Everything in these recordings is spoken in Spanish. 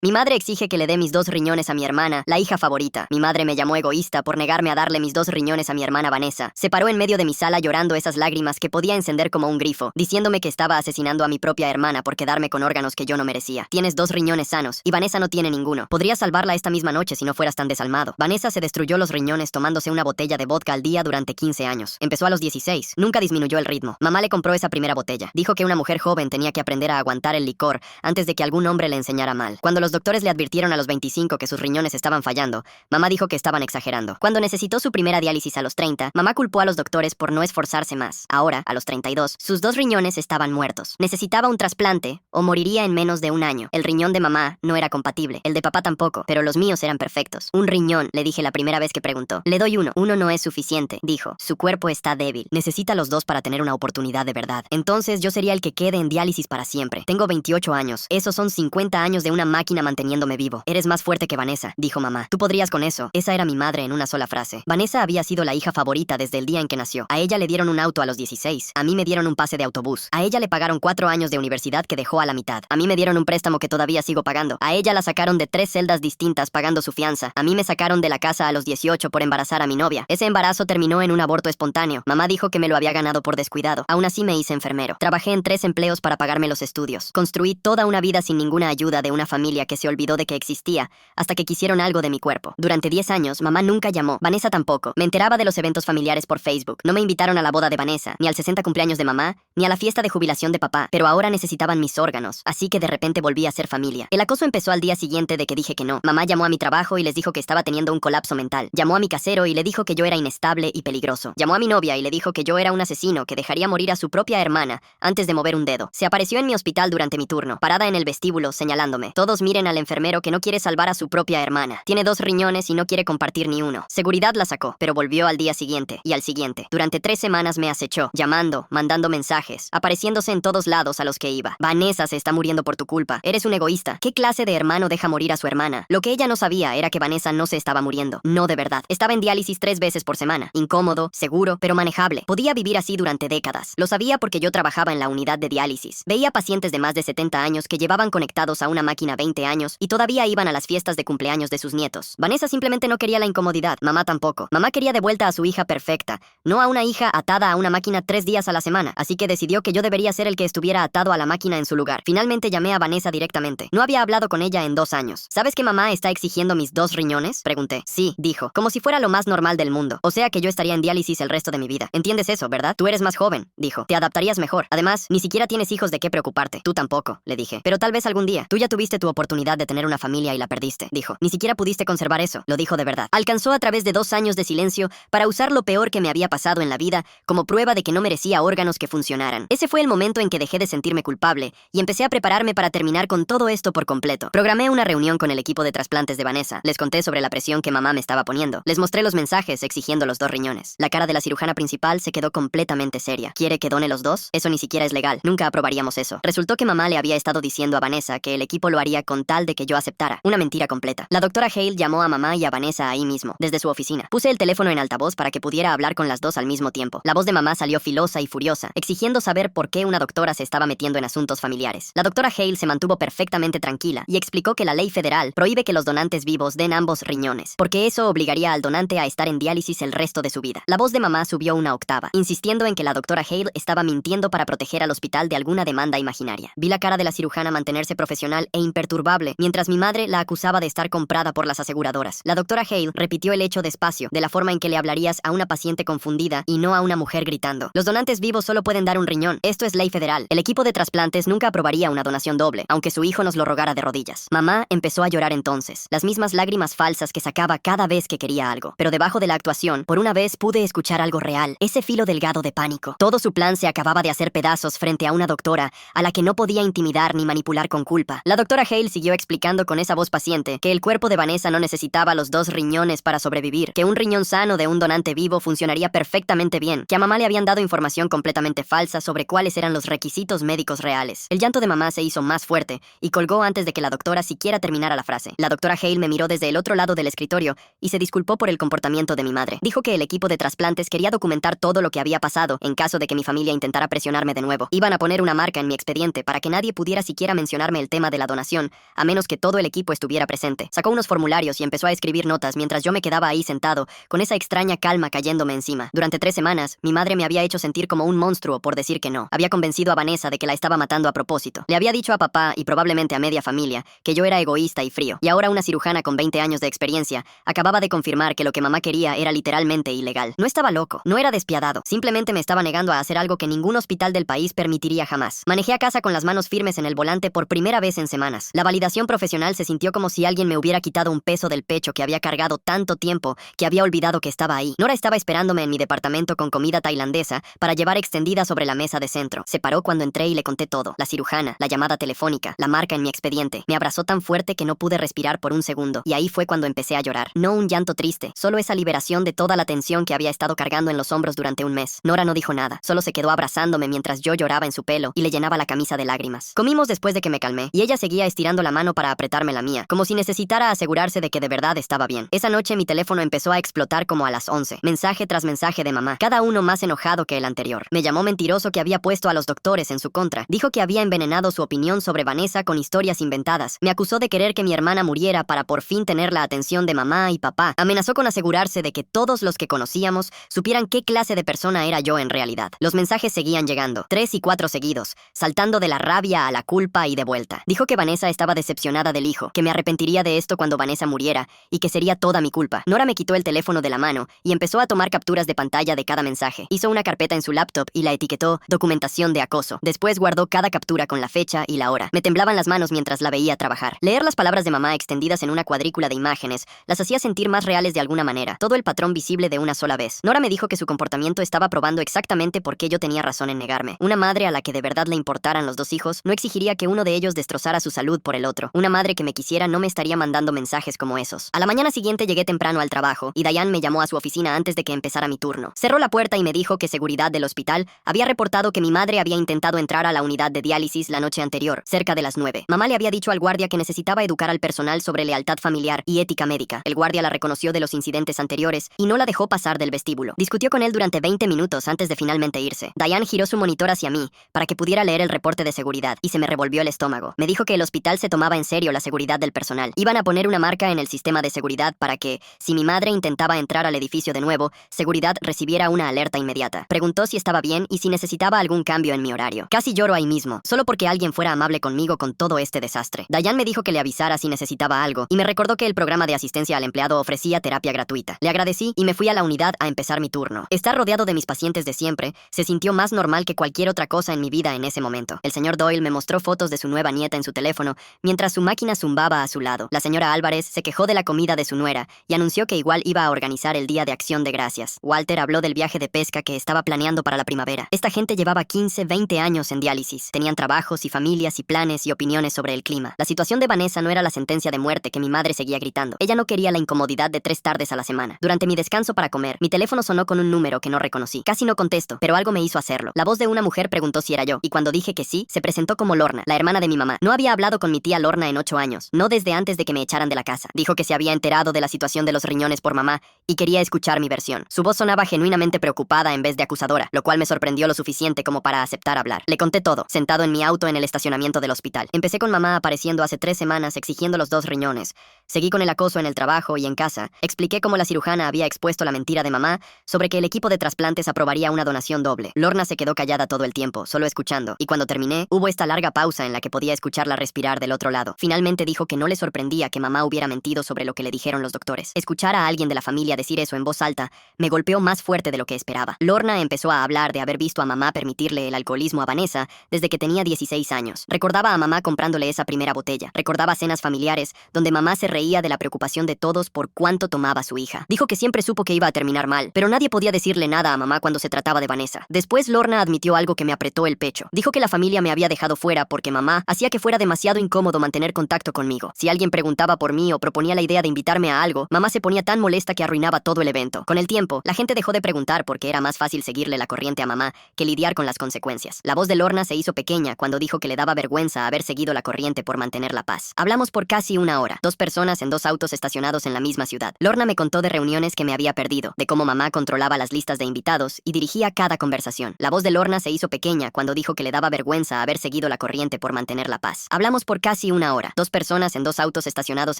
Mi madre exige que le dé mis 2 riñones a mi hermana, la hija favorita. Mi madre me llamó egoísta por negarme a darle mis 2 riñones a mi hermana Vanessa. Se paró en medio de mi sala llorando esas lágrimas que podía encender como un grifo, diciéndome que estaba asesinando a mi propia hermana por quedarme con órganos que yo no merecía. Tienes 2 riñones sanos, y Vanessa no tiene ninguno. Podrías salvarla esta misma noche si no fueras tan desalmado. Vanessa se destruyó los riñones tomándose una botella de vodka al día durante 15 años. Empezó a los 16. Nunca disminuyó el ritmo. Mamá le compró esa primera botella. Dijo que una mujer joven tenía que aprender a aguantar el licor antes de que algún hombre le enseñara mal. Cuando los doctores le advirtieron a los 25 que sus riñones estaban fallando, mamá dijo que estaban exagerando. Cuando necesitó su primera diálisis a los 30, mamá culpó a los doctores por no esforzarse más. Ahora, a los 32, sus 2 riñones estaban muertos. Necesitaba un trasplante o moriría en menos de un año. El riñón de mamá no era compatible, el de papá tampoco, pero los míos eran perfectos. Un riñón, le dije la primera vez que preguntó. Le doy uno. Uno no es suficiente, dijo. Su cuerpo está débil. Necesita los 2 para tener una oportunidad de verdad. Entonces yo sería el que quede en diálisis para siempre. Tengo 28 años. Esos son 50 años de una máquina manteniéndome vivo. Eres más fuerte que Vanessa, dijo mamá. Tú podrías con eso. Esa era mi madre en una sola frase. Vanessa había sido la hija favorita desde el día en que nació. A ella le dieron un auto a los 16. A mí me dieron un pase de autobús. A ella le pagaron 4 años de universidad que dejó a la mitad. A mí me dieron un préstamo que todavía sigo pagando. A ella la sacaron de 3 celdas distintas pagando su fianza. A mí me sacaron de la casa a los 18 por embarazar a mi novia. Ese embarazo terminó en un aborto espontáneo. Mamá dijo que me lo había ganado por descuidado. Aún así me hice enfermero. Trabajé en 3 empleos para pagarme los estudios. Construí toda una vida sin ninguna ayuda de una familia que se olvidó de que existía hasta que quisieron algo de mi cuerpo. Durante 10 años, mamá nunca llamó. Vanessa tampoco. Me enteraba de los eventos familiares por Facebook. No me invitaron a la boda de Vanessa, ni al 60 cumpleaños de mamá, ni a la fiesta de jubilación de papá. Pero ahora necesitaban mis órganos, así que de repente volví a ser familia. El acoso empezó al día siguiente de que dije que no. Mamá llamó a mi trabajo y les dijo que estaba teniendo un colapso mental. Llamó a mi casero y le dijo que yo era inestable y peligroso. Llamó a mi novia y le dijo que yo era un asesino que dejaría morir a su propia hermana antes de mover un dedo. Se apareció en mi hospital durante mi turno, parada en el vestíbulo, señalándome. Todos miren al enfermero que no quiere salvar a su propia hermana. Tiene 2 riñones y no quiere compartir ni uno. Seguridad la sacó, pero volvió al día siguiente y al siguiente. Durante 3 semanas me acechó, llamando, mandando mensajes, apareciéndose en todos lados a los que iba. Vanessa se está muriendo por tu culpa. Eres un egoísta. ¿Qué clase de hermano deja morir a su hermana? Lo que ella no sabía era que Vanessa no se estaba muriendo. No de verdad. Estaba en diálisis 3 veces por semana. Incómodo, seguro, pero manejable. Podía vivir así durante décadas. Lo sabía porque yo trabajaba en la unidad de diálisis. Veía pacientes de más de 70 años que llevaban conectados a una máquina 20 años y todavía iban a las fiestas de cumpleaños de sus nietos. Vanessa simplemente no quería la incomodidad. Mamá tampoco. Mamá quería de vuelta a su hija perfecta, no a una hija atada a una máquina 3 días a la semana. Así que decidió que yo debería ser el que estuviera atado a la máquina en su lugar. Finalmente llamé a Vanessa directamente. No había hablado con ella en 2 años. ¿Sabes que mamá está exigiendo mis 2 riñones? Pregunté. Sí, dijo, como si fuera lo más normal del mundo. O sea que yo estaría en diálisis el resto de mi vida. ¿Entiendes eso, verdad? Tú eres más joven, dijo. Te adaptarías mejor. Además, ni siquiera tienes hijos de qué preocuparte. Tú tampoco, le dije. Pero tal vez algún día. Tú ya tuviste tu oportunidad de tener una familia y la perdiste, dijo. Ni siquiera pudiste conservar eso. Lo dijo de verdad. Alcanzó a través de 2 años de silencio para usar lo peor que me había pasado en la vida como prueba de que no merecía órganos que funcionaran. Ese fue el momento en que dejé de sentirme culpable y empecé a prepararme para terminar con todo esto por completo. Programé una reunión con el equipo de trasplantes de Vanessa. Les conté sobre la presión que mamá me estaba poniendo. Les mostré los mensajes exigiendo los 2 riñones. La cara de la cirujana principal se quedó completamente seria. ¿Quiere que done los 2? Eso ni siquiera es legal. Nunca aprobaríamos eso. Resultó que mamá le había estado diciendo a Vanessa que el equipo lo haría con tal de que yo aceptara. Una mentira completa. La doctora Hale llamó a mamá y a Vanessa ahí mismo, desde su oficina. Puse el teléfono en altavoz para que pudiera hablar con las 2 al mismo tiempo. La voz de mamá salió filosa y furiosa, exigiendo saber por qué una doctora se estaba metiendo en asuntos familiares. La doctora Hale se mantuvo perfectamente tranquila y explicó que la ley federal prohíbe que los donantes vivos den ambos riñones, porque eso obligaría al donante a estar en diálisis el resto de su vida. La voz de mamá subió una octava, insistiendo en que la doctora Hale estaba mintiendo para proteger al hospital de alguna demanda imaginaria. Vi la cara de la cirujana mantenerse profesional e imperturbable, mientras mi madre la acusaba de estar comprada por las aseguradoras. La doctora Hale repitió el hecho despacio, de la forma en que le hablarías a una paciente confundida y no a una mujer gritando. Los donantes vivos solo pueden dar un riñón. Esto es ley federal. El equipo de trasplantes nunca aprobaría una donación doble, aunque su hijo nos lo rogara de rodillas. Mamá empezó a llorar entonces, las mismas lágrimas falsas que sacaba cada vez que quería algo. Pero debajo de la actuación, por una vez pude escuchar algo real, ese filo delgado de pánico. Todo su plan se acababa de hacer pedazos frente a una doctora a la que no podía intimidar ni manipular con culpa. La doctora Hale siguió explicando con esa voz paciente que el cuerpo de Vanessa no necesitaba los 2 riñones para sobrevivir, que un riñón sano de un donante vivo funcionaría perfectamente bien, que a mamá le habían dado información completamente falsa sobre cuáles eran los requisitos médicos reales. El llanto de mamá se hizo más fuerte y colgó antes de que la doctora siquiera terminara la frase. La doctora Hale me miró desde el otro lado del escritorio y se disculpó por el comportamiento de mi madre. Dijo que el equipo de trasplantes quería documentar todo lo que había pasado en caso de que mi familia intentara presionarme de nuevo. Iban a poner una marca en mi expediente para que nadie pudiera siquiera mencionarme el tema de la donación a menos que todo el equipo estuviera presente. Sacó unos formularios y empezó a escribir notas mientras yo me quedaba ahí sentado, con esa extraña calma cayéndome encima. Durante 3 semanas, mi madre me había hecho sentir como un monstruo por decir que no. Había convencido a Vanessa de que la estaba matando a propósito. Le había dicho a papá y probablemente a media familia que yo era egoísta y frío. Y ahora una cirujana con 20 años de experiencia acababa de confirmar que lo que mamá quería era literalmente ilegal. No estaba loco, no era despiadado, simplemente me estaba negando a hacer algo que ningún hospital del país permitiría jamás. Manejé a casa con las manos firmes en el volante por primera vez en semanas. La validación profesional se sintió como si alguien me hubiera quitado un peso del pecho que había cargado tanto tiempo que había olvidado que estaba ahí. Nora estaba esperándome en mi departamento con comida tailandesa para llevar extendida sobre la mesa de centro. Se paró cuando entré y le conté todo. La cirujana, la llamada telefónica, la marca en mi expediente. Me abrazó tan fuerte que no pude respirar por un segundo. Y ahí fue cuando empecé a llorar. No un llanto triste, solo esa liberación de toda la tensión que había estado cargando en los hombros durante un mes. Nora no dijo nada, solo se quedó abrazándome mientras yo lloraba en su pelo y le llenaba la camisa de lágrimas. Comimos después de que me calmé, y ella seguía estirando la mano para apretarme la mía, como si necesitara asegurarse de que de verdad estaba bien. Esa noche mi teléfono empezó a explotar como a las 11. Mensaje tras mensaje de mamá, cada uno más enojado que el anterior. Me llamó mentiroso que había puesto a los doctores en su contra. Dijo que había envenenado su opinión sobre Vanessa con historias inventadas. Me acusó de querer que mi hermana muriera para por fin tener la atención de mamá y papá. Amenazó con asegurarse de que todos los que conocíamos supieran qué clase de persona era yo en realidad. Los mensajes seguían llegando, 3 y 4 seguidos, saltando de la rabia a la culpa y de vuelta. Dijo que Vanessa estaba decepcionada del hijo, que me arrepentiría de esto cuando Vanessa muriera y que sería toda mi culpa. Nora me quitó el teléfono de la mano y empezó a tomar capturas de pantalla de cada mensaje. Hizo una carpeta en su laptop y la etiquetó documentación de acoso. Después guardó cada captura con la fecha y la hora. Me temblaban las manos mientras la veía trabajar. Leer las palabras de mamá extendidas en una cuadrícula de imágenes las hacía sentir más reales de alguna manera. Todo el patrón visible de una sola vez. Nora me dijo que su comportamiento estaba probando exactamente por qué yo tenía razón en negarme. Una madre a la que de verdad le importaran los 2 hijos no exigiría que uno de ellos destrozara su salud por el otro. Una madre que me quisiera no me estaría mandando mensajes como esos. A la mañana siguiente llegué temprano al trabajo y Diane me llamó a su oficina antes de que empezara mi turno. Cerró la puerta y me dijo que seguridad del hospital había reportado que mi madre había intentado entrar a la unidad de diálisis la noche anterior, cerca de las 9. Mamá le había dicho al guardia que necesitaba educar al personal sobre lealtad familiar y ética médica. El guardia la reconoció de los incidentes anteriores y no la dejó pasar del vestíbulo. Discutió con él durante 20 minutos antes de finalmente irse. Diane giró su monitor hacia mí para que pudiera leer el reporte de seguridad y se me revolvió el estómago. Me dijo que el hospital se tomaba en serio la seguridad del personal. Iban a poner una marca en el sistema de seguridad para que, si mi madre intentaba entrar al edificio de nuevo, seguridad recibiera una alerta inmediata. Preguntó si estaba bien y si necesitaba algún cambio en mi horario. Casi lloro ahí mismo, solo porque alguien fuera amable conmigo con todo este desastre. Diane me dijo que le avisara si necesitaba algo y me recordó que el programa de asistencia al empleado ofrecía terapia gratuita. Le agradecí y me fui a la unidad a empezar mi turno. Estar rodeado de mis pacientes de siempre se sintió más normal que cualquier otra cosa en mi vida en ese momento. El señor Doyle me mostró fotos de su nueva nieta en su teléfono mientras su máquina zumbaba a su lado. La señora Álvarez se quejó de la comida de su nuera y anunció que igual iba a organizar el Día de Acción de Gracias. Walter habló del viaje de pesca que estaba planeando para la primavera. Esta gente llevaba 15, 20 años en diálisis. Tenían trabajos y familias y planes y opiniones sobre el clima. La situación de Vanessa no era la sentencia de muerte que mi madre seguía gritando. Ella no quería la incomodidad de 3 tardes a la semana. Durante mi descanso para comer, mi teléfono sonó con un número que no reconocí. Casi no contesto, pero algo me hizo hacerlo. La voz de una mujer preguntó si era yo, y cuando dije que sí, se presentó como Lorna, la hermana de mi mamá. No había hablado con mi tía Lorna en 8 años, no desde antes de que me echaran de la casa. Dijo que se había enterado de la situación de los riñones por mamá y quería escuchar mi versión. Su voz sonaba genuinamente preocupada en vez de acusadora, lo cual me sorprendió lo suficiente como para aceptar hablar. Le conté todo, sentado en mi auto en el estacionamiento del hospital. Empecé con mamá apareciendo hace 3 semanas exigiendo los 2 riñones. Seguí con el acoso en el trabajo y en casa. Expliqué cómo la cirujana había expuesto la mentira de mamá sobre que el equipo de trasplantes aprobaría una donación doble. Lorna se quedó callada todo el tiempo, solo escuchando, y cuando terminé, hubo esta larga pausa en la que podía escucharla respirar del otro lado. Finalmente dijo que no le sorprendía que mamá hubiera mentido sobre lo que le dijeron los doctores. Escuchar a alguien de la familia decir eso en voz alta me golpeó más fuerte de lo que esperaba. Lorna empezó a hablar de haber visto a mamá permitirle el alcoholismo a Vanessa desde que tenía 16 años. Recordaba a mamá comprándole esa primera botella. Recordaba cenas familiares donde mamá se reía de la preocupación de todos por cuánto tomaba su hija. Dijo que siempre supo que iba a terminar mal, pero nadie podía decirle nada a mamá cuando se trataba de Vanessa. Después Lorna admitió algo que me apretó el pecho. Dijo que la familia me había dejado fuera porque mamá hacía que fuera demasiado incómodo mantener contacto conmigo. Si alguien preguntaba por mí o proponía la idea de invitarme a algo, mamá se ponía tan molesta que arruinaba todo el evento. Con el tiempo, la gente dejó de preguntar porque era más fácil seguirle la corriente a mamá que lidiar con las consecuencias. La voz de Lorna se hizo pequeña cuando dijo que le daba vergüenza haber seguido la corriente por mantener la paz. Hablamos por casi 1 hora. 2 personas personas en 2 autos estacionados en la misma ciudad. Lorna me contó de reuniones que me había perdido, de cómo mamá controlaba las listas de invitados y dirigía cada conversación. La voz de Lorna se hizo pequeña cuando dijo que le daba vergüenza haber seguido la corriente por mantener la paz. Hablamos por casi 1 hora. 2 personas en 2 autos estacionados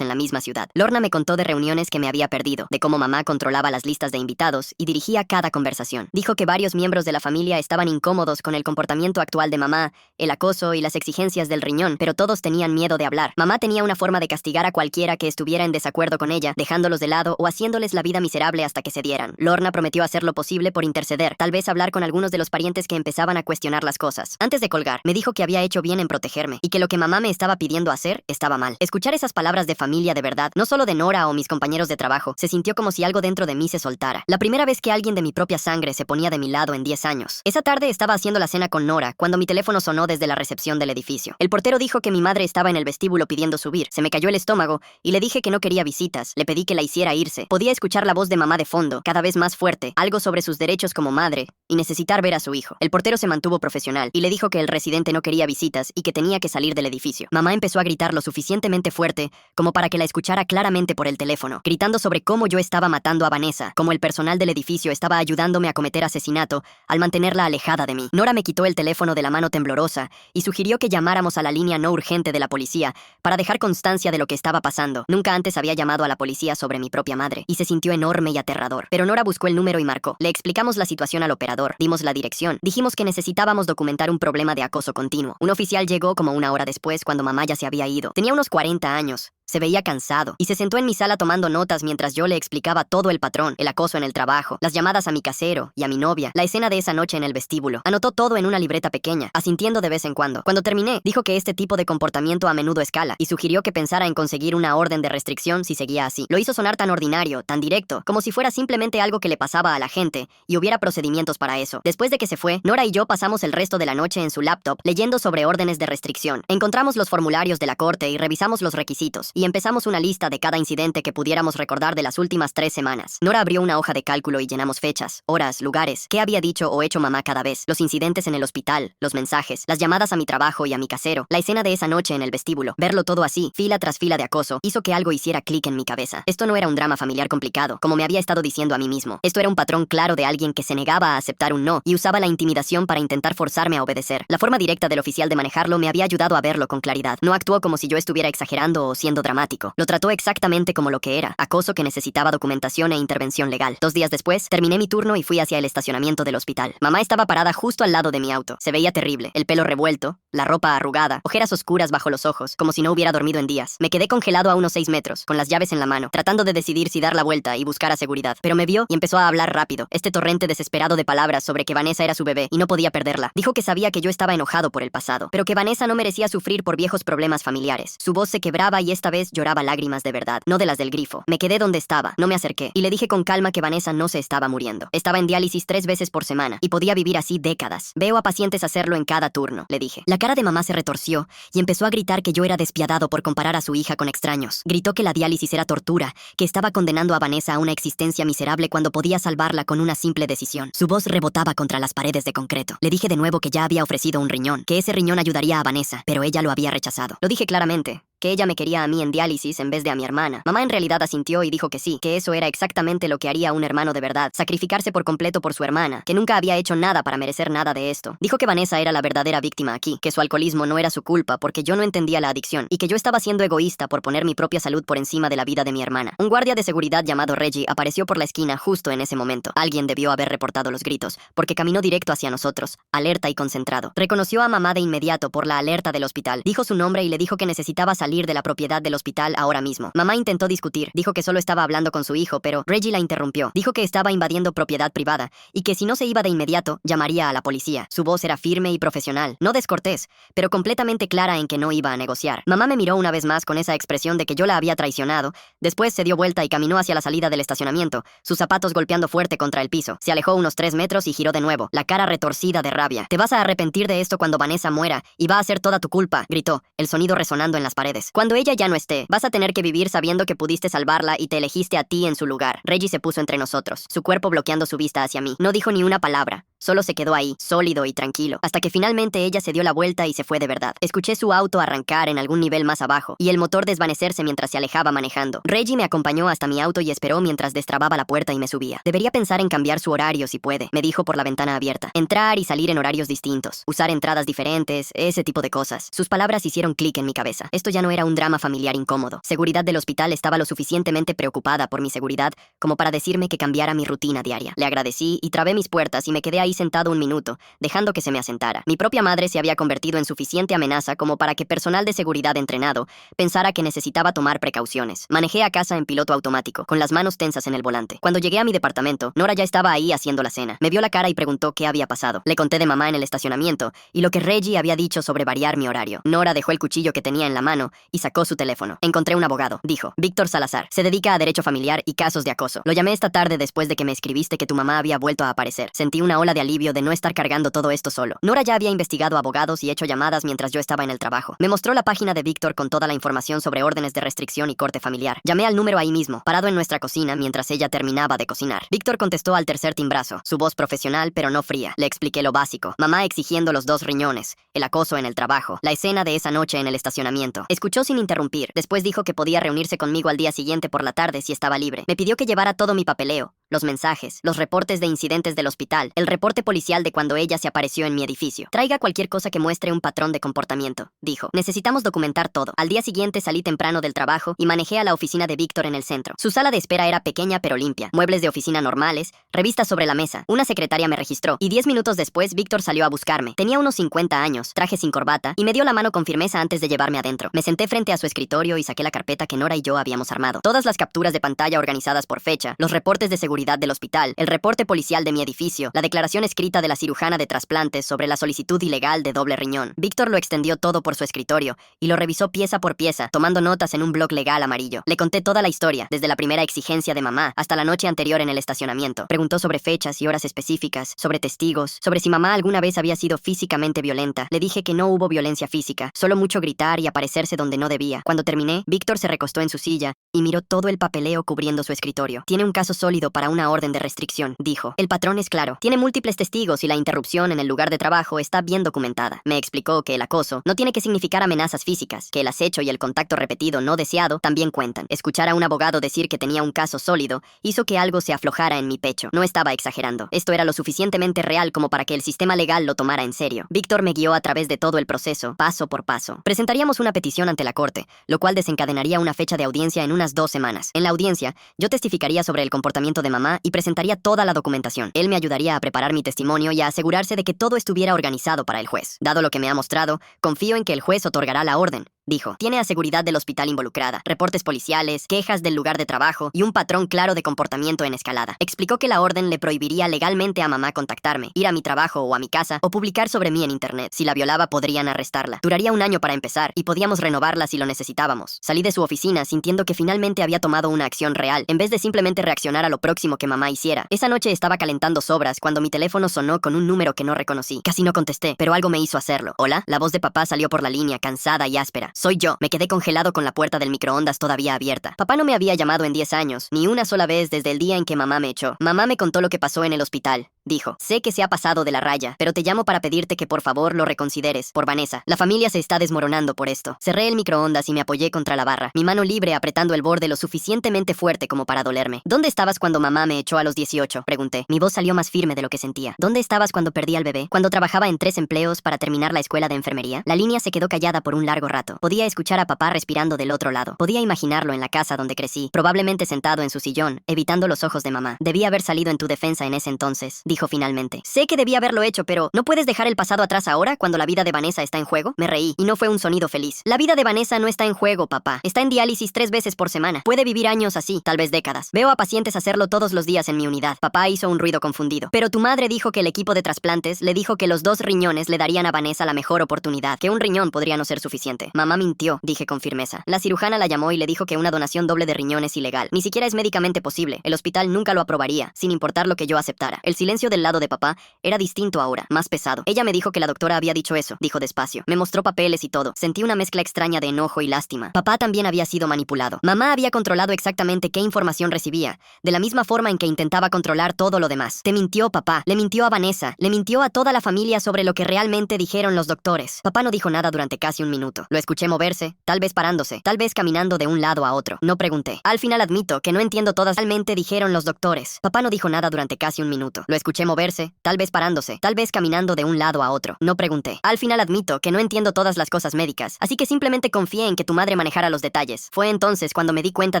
en la misma ciudad. Lorna me contó de reuniones que me había perdido, de cómo mamá controlaba las listas de invitados y dirigía cada conversación. Dijo que varios miembros de la familia estaban incómodos con el comportamiento actual de mamá, el acoso y las exigencias del riñón, pero todos tenían miedo de hablar. Mamá tenía una forma de castigar a cualquiera que estuviera en desacuerdo con ella, dejándolos de lado o haciéndoles la vida miserable hasta que cedieran. Lorna prometió hacer lo posible por interceder, tal vez hablar con algunos de los parientes que empezaban a cuestionar las cosas. Antes de colgar, me dijo que había hecho bien en protegerme y que lo que mamá me estaba pidiendo hacer estaba mal. Escuchar esas palabras de familia de verdad, no solo de Nora o mis compañeros de trabajo, se sintió como si algo dentro de mí se soltara. La primera vez que alguien de mi propia sangre se ponía de mi lado en 10 años. Esa tarde estaba haciendo la cena con Nora cuando mi teléfono sonó desde la recepción del edificio. El portero dijo que mi madre estaba en el vestíbulo pidiendo subir. Se me cayó el estómago y le dije que no quería visitas. Le pedí que la hiciera irse. Podía escuchar la voz de mamá de fondo, cada vez más fuerte, algo sobre sus derechos como madre y necesitar ver a su hijo. El portero se mantuvo profesional y le dijo que el residente no quería visitas y que tenía que salir del edificio. Mamá empezó a gritar lo suficientemente fuerte como para que la escuchara claramente por el teléfono, gritando sobre cómo yo estaba matando a Vanessa, como el personal del edificio estaba ayudándome a cometer asesinato al mantenerla alejada de mí. Nora me quitó el teléfono de la mano temblorosa y sugirió que llamáramos a la línea no urgente de la policía para dejar constancia de lo que estaba pasando. Nunca antes había llamado a la policía sobre mi propia madre y se sintió enorme y aterrador. Pero Nora buscó el número y marcó. Le explicamos la situación al operador, dimos la dirección, dijimos que necesitábamos documentar un problema de acoso continuo. Un oficial llegó como 1 hora después cuando mamá ya se había ido. Tenía unos 40 años. Se veía cansado y se sentó en mi sala tomando notas mientras yo le explicaba todo el patrón, el acoso en el trabajo, las llamadas a mi casero y a mi novia, la escena de esa noche en el vestíbulo. Anotó todo en una libreta pequeña, asintiendo de vez en cuando. Cuando terminé, dijo que este tipo de comportamiento a menudo escala y sugirió que pensara en conseguir una orden de restricción si seguía así. Lo hizo sonar tan ordinario, tan directo, como si fuera simplemente algo que le pasaba a la gente y hubiera procedimientos para eso. Después de que se fue, Nora y yo pasamos el resto de la noche en su laptop leyendo sobre órdenes de restricción. Encontramos los formularios de la corte y revisamos los requisitos. Y empezamos una lista de cada incidente que pudiéramos recordar de las últimas 3 semanas. Nora abrió una hoja de cálculo y llenamos fechas, horas, lugares, qué había dicho o hecho mamá cada vez, los incidentes en el hospital, los mensajes, las llamadas a mi trabajo y a mi casero, la escena de esa noche en el vestíbulo. Verlo todo así, fila tras fila de acoso, hizo que algo hiciera clic en mi cabeza. Esto no era un drama familiar complicado, como me había estado diciendo a mí mismo. Esto era un patrón claro de alguien que se negaba a aceptar un no y usaba la intimidación para intentar forzarme a obedecer. La forma directa del oficial de manejarlo me había ayudado a verlo con claridad. No actuó como si yo estuviera exagerando o siendo dramático. Lo trató exactamente como lo que era, acoso que necesitaba documentación e intervención legal. 2 días después, terminé mi turno y fui hacia el estacionamiento del hospital. Mamá estaba parada justo al lado de mi auto. Se veía terrible, el pelo revuelto, la ropa arrugada, ojeras oscuras bajo los ojos, como si no hubiera dormido en días. Me quedé congelado a unos 6 metros, con las llaves en la mano, tratando de decidir si dar la vuelta y buscar a seguridad. Pero me vio y empezó a hablar rápido, este torrente desesperado de palabras sobre que Vanessa era su bebé y no podía perderla. Dijo que sabía que yo estaba enojado por el pasado, pero que Vanessa no merecía sufrir por viejos problemas familiares. Su voz se quebraba y esta vez lloraba lágrimas de verdad, no de las del grifo. Me quedé donde estaba, no me acerqué, y le dije con calma que Vanessa no se estaba muriendo. Estaba en diálisis 3 veces por semana, y podía vivir así décadas. Veo a pacientes hacerlo en cada turno, le dije. La cara de mamá se retorció, y empezó a gritar que yo era despiadado por comparar a su hija con extraños. Gritó que la diálisis era tortura, que estaba condenando a Vanessa a una existencia miserable cuando podía salvarla con una simple decisión. Su voz rebotaba contra las paredes de concreto. Le dije de nuevo que ya había ofrecido un riñón, que ese riñón ayudaría a Vanessa, pero ella lo había rechazado. Lo dije claramente, que ella me quería a mí en diálisis en vez de a mi hermana. Mamá en realidad asintió y dijo que sí, que eso era exactamente lo que haría un hermano de verdad, sacrificarse por completo por su hermana, que nunca había hecho nada para merecer nada de esto. Dijo que Vanessa era la verdadera víctima aquí, que su alcoholismo no era su culpa porque yo no entendía la adicción, y que yo estaba siendo egoísta por poner mi propia salud por encima de la vida de mi hermana. Un guardia de seguridad llamado Reggie apareció por la esquina justo en ese momento. Alguien debió haber reportado los gritos, porque caminó directo hacia nosotros, alerta y concentrado. Reconoció a mamá de inmediato por la alerta del hospital. Dijo su nombre y le dijo que necesitaba salir de la propiedad del hospital ahora mismo. Mamá intentó discutir, dijo que solo estaba hablando con su hijo, pero Reggie la interrumpió. Dijo que estaba invadiendo propiedad privada y que si no se iba de inmediato, llamaría a la policía. Su voz era firme y profesional, no descortés, pero completamente clara en que no iba a negociar. Mamá me miró una vez más con esa expresión de que yo la había traicionado. Después se dio vuelta y caminó hacia la salida del estacionamiento, sus zapatos golpeando fuerte contra el piso. Se alejó unos 3 metros y giró de nuevo, la cara retorcida de rabia. Te vas a arrepentir de esto cuando Vanessa muera y va a ser toda tu culpa, gritó, el sonido resonando en las paredes. puedes. Cuando ella ya no esté, vas a tener que vivir sabiendo que pudiste salvarla y te elegiste a ti en su lugar. Reggie se puso entre nosotros, su cuerpo bloqueando su vista hacia mí. No dijo ni una palabra. Solo se quedó ahí, sólido y tranquilo, hasta que finalmente ella se dio la vuelta y se fue de verdad. Escuché su auto arrancar en algún nivel más abajo, y el motor desvanecerse mientras se alejaba manejando. Reggie me acompañó hasta mi auto y esperó mientras destrababa la puerta y me subía. Debería pensar en cambiar su horario si puede, me dijo por la ventana abierta. Entrar y salir en horarios distintos, usar entradas diferentes, ese tipo de cosas. Sus palabras hicieron clic en mi cabeza. Esto ya no era un drama familiar incómodo. Seguridad del hospital estaba lo suficientemente preocupada por mi seguridad como para decirme que cambiara mi rutina diaria. Le agradecí y trabé mis puertas y me quedé ahí sentado un minuto, dejando que se me asentara. Mi propia madre se había convertido en suficiente amenaza como para que personal de seguridad entrenado pensara que necesitaba tomar precauciones. Manejé a casa en piloto automático, con las manos tensas en el volante. Cuando llegué a mi departamento, Nora ya estaba ahí haciendo la cena. Me vio la cara y preguntó qué había pasado. Le conté de mamá en el estacionamiento y lo que Reggie había dicho sobre variar mi horario. Nora dejó el cuchillo que tenía en la mano y sacó su teléfono. Encontré un abogado, dijo. Víctor Salazar. Se dedica a derecho familiar y casos de acoso. Lo llamé esta tarde después de que me escribiste que tu mamá había vuelto a aparecer. Sentí una ola de alivio de no estar cargando todo esto solo. Nora ya había investigado abogados y hecho llamadas mientras yo estaba en el trabajo. Me mostró la página de Víctor con toda la información sobre órdenes de restricción y corte familiar. Llamé al número ahí mismo, parado en nuestra cocina mientras ella terminaba de cocinar. Víctor contestó al tercer timbrazo, su voz profesional pero no fría. Le expliqué lo básico. Mamá exigiendo los 2 riñones, el acoso en el trabajo, la escena de esa noche en el estacionamiento. Escuchó sin interrumpir. Después dijo que podía reunirse conmigo al día siguiente por la tarde si estaba libre. Me pidió que llevara todo mi papeleo, los mensajes, los reportes de incidentes del hospital, el reporte policial de cuando ella se apareció en mi edificio. Traiga cualquier cosa que muestre un patrón de comportamiento, dijo. Necesitamos documentar todo. Al día siguiente salí temprano del trabajo y manejé a la oficina de Víctor en el centro. Su sala de espera era pequeña pero limpia, muebles de oficina normales, revistas sobre la mesa. Una secretaria me registró y 10 minutos después Víctor salió a buscarme. Tenía unos 50 años, traje sin corbata y me dio la mano con firmeza antes de llevarme adentro. Me senté frente a su escritorio y saqué la carpeta que Nora y yo habíamos armado. Todas las capturas de pantalla organizadas por fecha, los reportes de seguridad del hospital, el reporte policial de mi edificio, la declaración escrita de la cirujana de trasplantes sobre la solicitud ilegal de doble riñón. Víctor lo extendió todo por su escritorio y lo revisó pieza por pieza, tomando notas en un bloc legal amarillo. Le conté toda la historia, desde la primera exigencia de mamá hasta la noche anterior en el estacionamiento. Preguntó sobre fechas y horas específicas, sobre testigos, sobre si mamá alguna vez había sido físicamente violenta. Le dije que no hubo violencia física, solo mucho gritar y aparecerse donde no debía. Cuando terminé, Víctor se recostó en su silla y miró todo el papeleo cubriendo su escritorio. Tiene un caso sólido para una orden de restricción, dijo. El patrón es claro. Tiene múltiples testigos y la interrupción en el lugar de trabajo está bien documentada. Me explicó que el acoso no tiene que significar amenazas físicas, que el acecho y el contacto repetido no deseado también cuentan. Escuchar a un abogado decir que tenía un caso sólido hizo que algo se aflojara en mi pecho. No estaba exagerando. Esto era lo suficientemente real como para que el sistema legal lo tomara en serio. Víctor me guió a través de todo el proceso, paso por paso. Presentaríamos una petición ante la corte, lo cual desencadenaría una fecha de audiencia en unas 2 semanas. En la audiencia, yo testificaría sobre el comportamiento de mamá y presentaría toda la documentación. Él me ayudaría a preparar mi testimonio y a asegurarse de que todo estuviera organizado para el juez. Dado lo que me ha mostrado, confío en que el juez otorgará la orden, dijo. Tiene a seguridad del hospital involucrada, reportes policiales, quejas del lugar de trabajo y un patrón claro de comportamiento en escalada. Explicó que la orden le prohibiría legalmente a mamá contactarme, ir a mi trabajo o a mi casa o publicar sobre mí en internet. Si la violaba podrían arrestarla. Duraría 1 año para empezar y podíamos renovarla si lo necesitábamos. Salí de su oficina sintiendo que finalmente había tomado una acción real, en vez de simplemente reaccionar a lo próximo que mamá hiciera. Esa noche estaba calentando sobras cuando mi teléfono sonó con un número que no reconocí. Casi no contesté, pero algo me hizo hacerlo. ¿Hola? La voz de papá salió por la línea, cansada y áspera. Soy yo. Me quedé congelado con la puerta del microondas todavía abierta. Papá no me había llamado en 10 años, ni una sola vez desde el día en que mamá me echó. Mamá me contó lo que pasó en el hospital, dijo. Sé que se ha pasado de la raya, pero te llamo para pedirte que por favor lo reconsideres, por Vanessa. La familia se está desmoronando por esto. Cerré el microondas y me apoyé contra la barra, mi mano libre apretando el borde lo suficientemente fuerte como para dolerme. ¿Dónde estabas cuando mamá me echó a los 18? Pregunté. Mi voz salió más firme de lo que sentía. ¿Dónde estabas cuando perdí al bebé? ¿Cuando trabajaba en 3 empleos para terminar la escuela de enfermería? La línea se quedó callada por un largo rato. Podía escuchar a papá respirando del otro lado. Podía imaginarlo en la casa donde crecí, probablemente sentado en su sillón, evitando los ojos de mamá. Debí haber salido en tu defensa en ese entonces, dijo finalmente. Sé que debí haberlo hecho, pero ¿no puedes dejar el pasado atrás ahora cuando la vida de Vanessa está en juego? Me reí, y no fue un sonido feliz. La vida de Vanessa no está en juego, papá. Está en diálisis 3 veces por semana. Puede vivir años así, tal vez décadas. Veo a pacientes hacerlo todos los días en mi unidad. Papá hizo un ruido confundido. Pero tu madre dijo que el equipo de trasplantes le dijo que los 2 riñones le darían a Vanessa la mejor oportunidad, que un riñón podría no ser suficiente. Mamá mintió, dije con firmeza. La cirujana la llamó y le dijo que una donación doble de riñón es ilegal. Ni siquiera es médicamente posible. El hospital nunca lo aprobaría, sin importar lo que yo aceptara. El silencio silencio del lado de papá era distinto ahora, más pesado. Ella me dijo que la doctora había dicho eso, dijo despacio. Me mostró papeles y todo. Sentí una mezcla extraña de enojo y lástima. Papá también había sido manipulado. Mamá había controlado exactamente qué información recibía, de la misma forma en que intentaba controlar todo lo demás. Te mintió, papá. Le mintió a Vanessa. Le mintió a toda la familia sobre lo que realmente dijeron los doctores. Papá no dijo nada durante casi un minuto. Lo escuché moverse, tal vez parándose, tal vez caminando de un lado a otro. No pregunté. Al final admito que no entiendo todas realmente dijeron los doctores. Papá no dijo nada durante casi un minuto. Lo escuché moverse, tal vez parándose, tal vez caminando de un lado a otro. No pregunté. Al final admito que no entiendo todas las cosas médicas, así que simplemente confié en que tu madre manejara los detalles. Fue entonces cuando me di cuenta